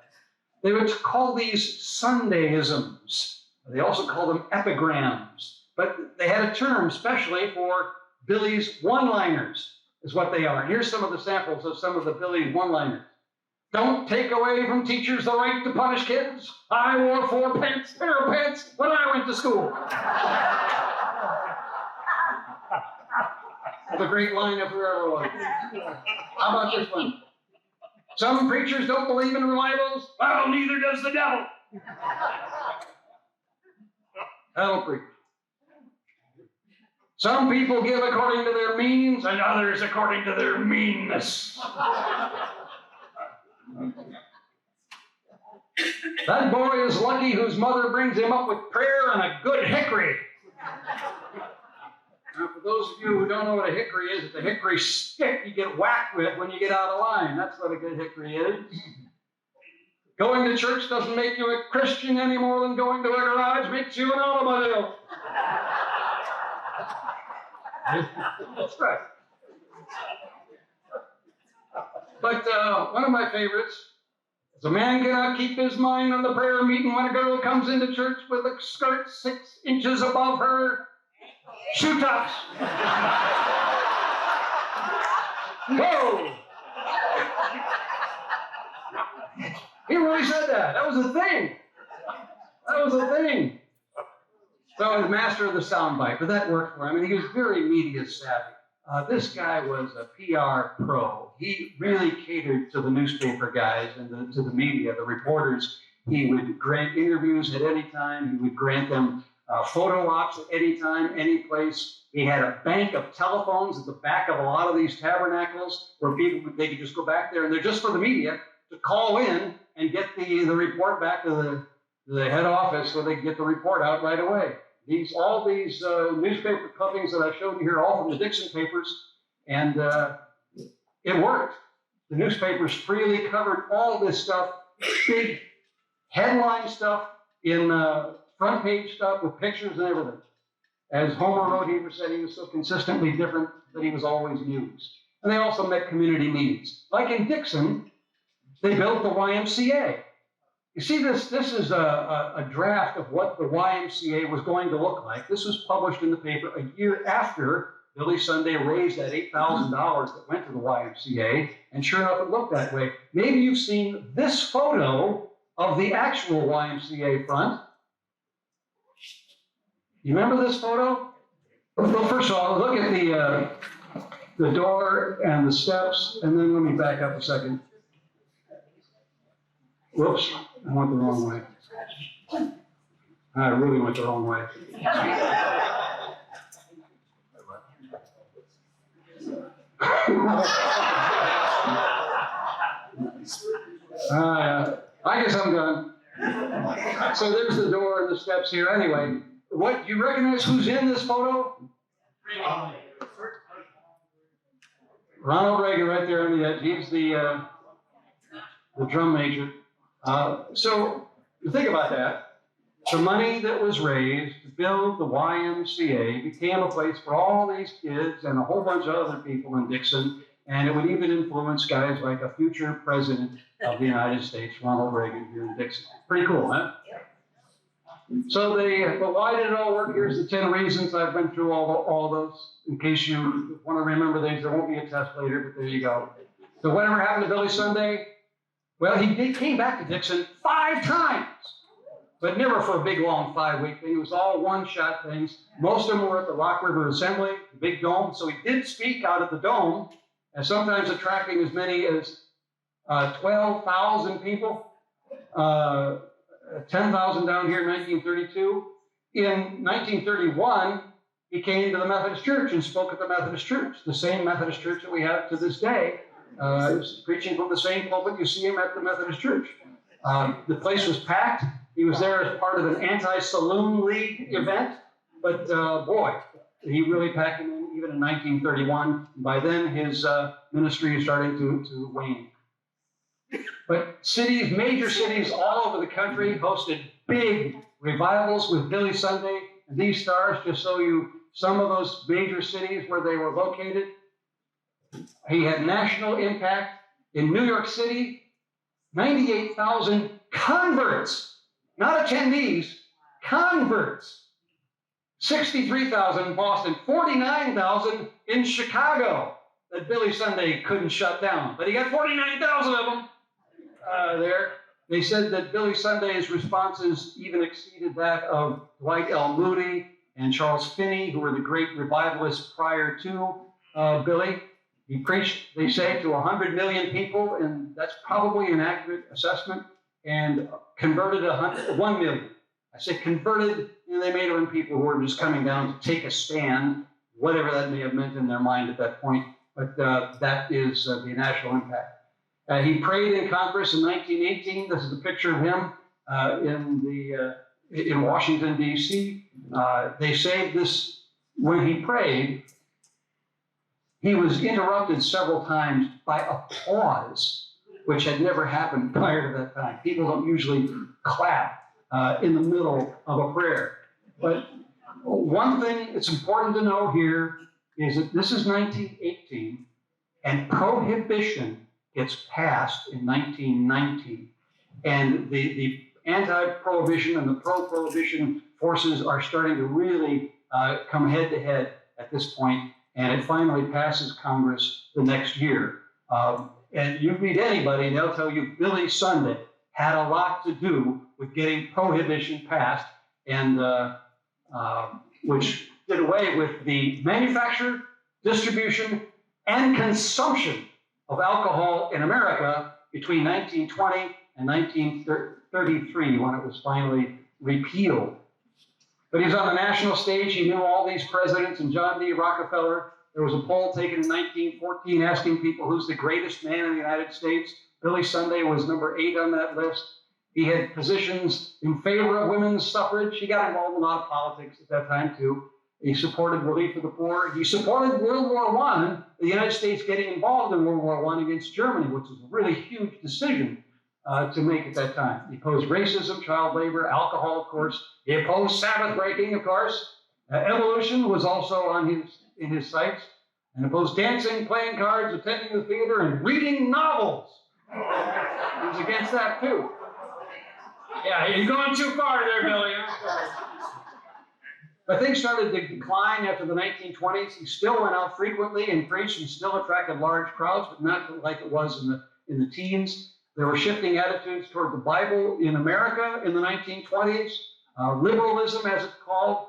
They would call these Sundayisms. They also called them epigrams. But they had a term especially for Billy's one-liners. is what they are. Here's some of the samples of some of the Billy one-liners. Don't take away from teachers the right to punish kids. I wore 4 pair of pants when I went to school. That's a great line if there ever was. How about this one? Some preachers don't believe in revivals. Well, neither does the devil. That'll preach. Some people give according to their means, and others according to their meanness. That boy is lucky whose mother brings him up with prayer and a good hickory. Now, for those of you who don't know what a hickory is, it's a hickory stick you get whacked with when you get out of line. That's what a good hickory is. Going to church doesn't make you a Christian any more than going to a garage makes you an automobile. That's right. But one of my favorites is a man cannot keep his mind on the prayer meeting when a girl comes into church with a skirt 6 inches above her shoe tops. Whoa! He really said that. That was a thing. That was a thing. So I was master of the soundbite, but that worked for him, and he was very media savvy. This guy was a PR pro. He really catered to the newspaper guys and to the media, the reporters. He would grant interviews at any time. He would grant them photo ops at any time, any place. He had a bank of telephones at the back of a lot of these tabernacles where they could just go back there, and they're just for the media to call in and get the report back to the head office so they could get the report out right away. All these newspaper clippings that I showed you here, all from the Dixon papers, and it worked. The newspapers freely covered all this stuff, big headline stuff in front page stuff with pictures and everything. As Homer wrote, he said he was so consistently different that he was always used. And they also met community needs. Like in Dixon, they built the YMCA. You see, this is a draft of what the YMCA was going to look like. This was published in the paper a year after Billy Sunday raised that $8,000 that went to the YMCA, and sure enough, it looked that way. Maybe you've seen this photo of the actual YMCA front. You remember this photo? Well, first of all, look at the door and the steps, and then let me back up a second. Whoops, I went the wrong way. I really went the wrong way. I guess I'm done. So there's the door and the steps here. Anyway, what, you recognize who's in this photo? Ronald Reagan right there on the edge. He's the drum major. So think about that. The money that was raised to build the YMCA became a place for all these kids and a whole bunch of other people in Dixon, and it would even influence guys like a future president of the United States, Ronald Reagan, here in Dixon. Pretty cool, huh? So but why did it all work? Here's the 10 reasons. I've been through all those. In case you want to remember these, there won't be a test later, but there you go. So whatever happened to Billy Sunday? Well, he came back to Dixon 5 times, but never for a big, long 5-week thing. It was all one-shot things. Most of them were at the Rock River Assembly, the big dome. So he did speak out at the dome, and sometimes attracting as many as 12,000 people, 10,000 down here in 1932. In 1931, he came to the Methodist Church and spoke at the Methodist Church, the same Methodist Church that we have to this day. He was preaching from the same pulpit you see him at the Methodist Church. The place was packed. He was there as part of an anti-saloon league event, but boy, he really packed him in even in 1931. By then, his ministry is starting to wane. But cities, major cities all over the country hosted big revivals with Billy Sunday. And these stars just show you some of those major cities where they were located. He had national impact. In New York City, 98,000 converts, not attendees, converts. 63,000 in Boston, 49,000 in Chicago. that Billy Sunday couldn't shut down, but he got 49,000 of them there. They said that Billy Sunday's responses even exceeded that of Dwight L. Moody and Charles Finney, who were the great revivalists prior to Billy. He preached, they say, to 100 million people, and that's probably an accurate assessment, and converted 1 million. I say converted, they may have been people who were just coming down to take a stand, whatever that may have meant in their mind at that point, but that is the national impact. He prayed in Congress in 1918. This is a picture of him in Washington, D.C. They say this, when he prayed, he was interrupted several times by applause, which had never happened prior to that time. People don't usually clap in the middle of a prayer. But one thing it's important to know here is that this is 1918, and prohibition gets passed in 1919. And the anti-prohibition and the pro-prohibition forces are starting to really come head-to-head at this point, and it finally passes Congress the next year. And you meet anybody, and they'll tell you Billy Sunday had a lot to do with getting prohibition passed, and which did away with the manufacture, distribution, and consumption of alcohol in America between 1920 and 1933, when it was finally repealed. But he was on the national stage. He knew all these presidents and John D. Rockefeller. There was a poll taken in 1914 asking people who's the greatest man in the United States. Billy Sunday was number 8 on that list. He had positions in favor of women's suffrage. He got involved in a lot of politics at that time, too. He supported relief of the poor. He supported World War I, the United States getting involved in World War I against Germany, which was a really huge decision to make at that time. He opposed racism, child labor, alcohol, of course. He opposed Sabbath breaking, of course. Evolution was also in his sights, and opposed dancing, playing cards, attending the theater, and reading novels. He was against that, too. Yeah, you're going too far there, Billy. But things started to decline after the 1920s. He still went out frequently and preached and still attracted large crowds, but not like it was in the teens. There were shifting attitudes toward the Bible in America in the 1920s. Liberalism, as it's called,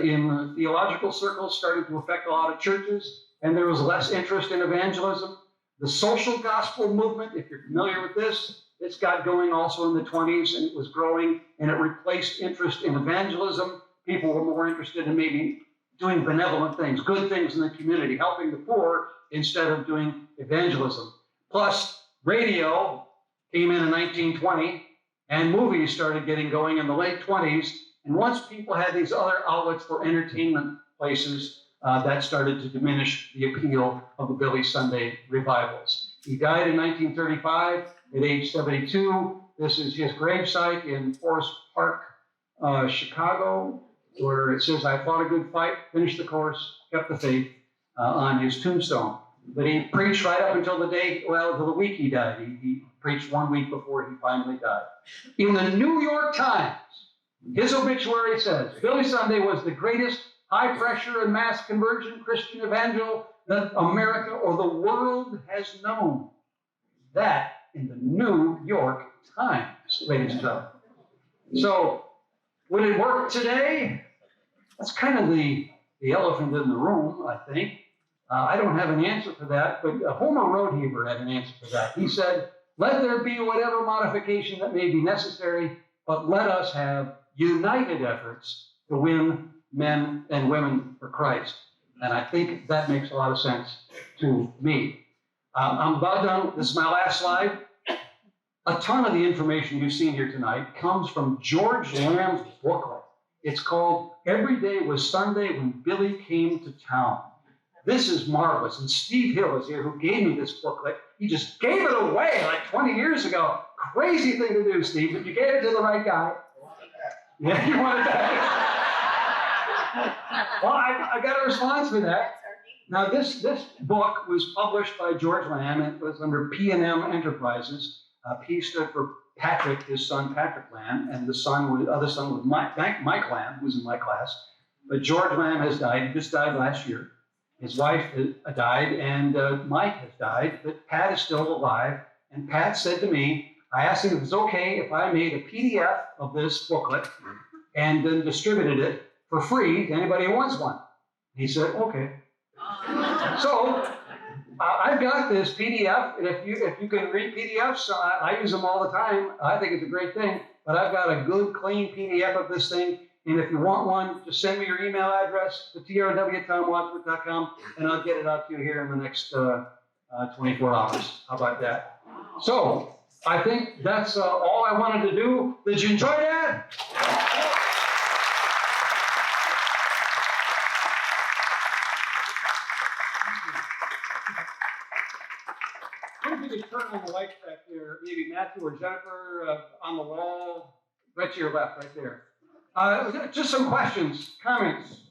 in theological circles, started to affect a lot of churches, and there was less interest in evangelism. The social gospel movement, if you're familiar with this, it's got going also in the 20s, and it was growing, and it replaced interest in evangelism. People were more interested in maybe doing benevolent things, good things in the community, helping the poor instead of doing evangelism. Plus, radio came in 1920, and movies started getting going in the late 20s. And once people had these other outlets for entertainment places, that started to diminish the appeal of the Billy Sunday revivals. He died in 1935 at age 72. This is his gravesite in Forest Park, Chicago, where it says, "I fought a good fight, finished the course, kept the faith," on his tombstone. But he preached right up until until the week he died. He preached 1 week before he finally died. In the New York Times, his obituary says, "Billy Sunday was the greatest high-pressure and mass conversion Christian evangel that America or the world has known." That in the New York Times, ladies and gentlemen. So, would it work today? That's kind of the elephant in the room, I think. I don't have an answer for that, but Homer Rodeheaver had an answer for that. He said, "Let there be whatever modification that may be necessary, but let us have united efforts to win men and women for Christ." And I think that makes a lot of sense to me. I'm about done. This is my last slide. A ton of the information you've seen here tonight comes from George Lamb's booklet. It's called "Every Day Was Sunday When Billy Came to Town." This is marvelous. And Steve Hill is here, who gave me this booklet. He just gave it away like 20 years ago. Crazy thing to do, Steve, but you gave it to the right guy. Yeah, you wanted that. Well, I got a response for that. Now, this book was published by George Lamb. It was under P&M Enterprises. P stood for Patrick, his son, Patrick Lamb, and the other son was Mike Lamb, who was in my class. But George Lamb has died. He just died last year. His wife died, and Mike has died, but Pat is still alive. And Pat said to me, I asked him if it's okay if I made a PDF of this booklet and then distributed it for free to anybody who wants one. He said, okay. So I've got this PDF, and if you can read PDFs, I use them all the time. I think it's a great thing, but I've got a good, clean PDF of this thing. And if you want one, just send me your email address to trw@tomwadsworth.com, and I'll get it out to you here in the next 24 hours. How about that? So I think that's all I wanted to do. Did you enjoy that? Maybe you could turn on the lights back there. Maybe Matthew or Jennifer on the wall, right to your left, right there. Just some questions, comments.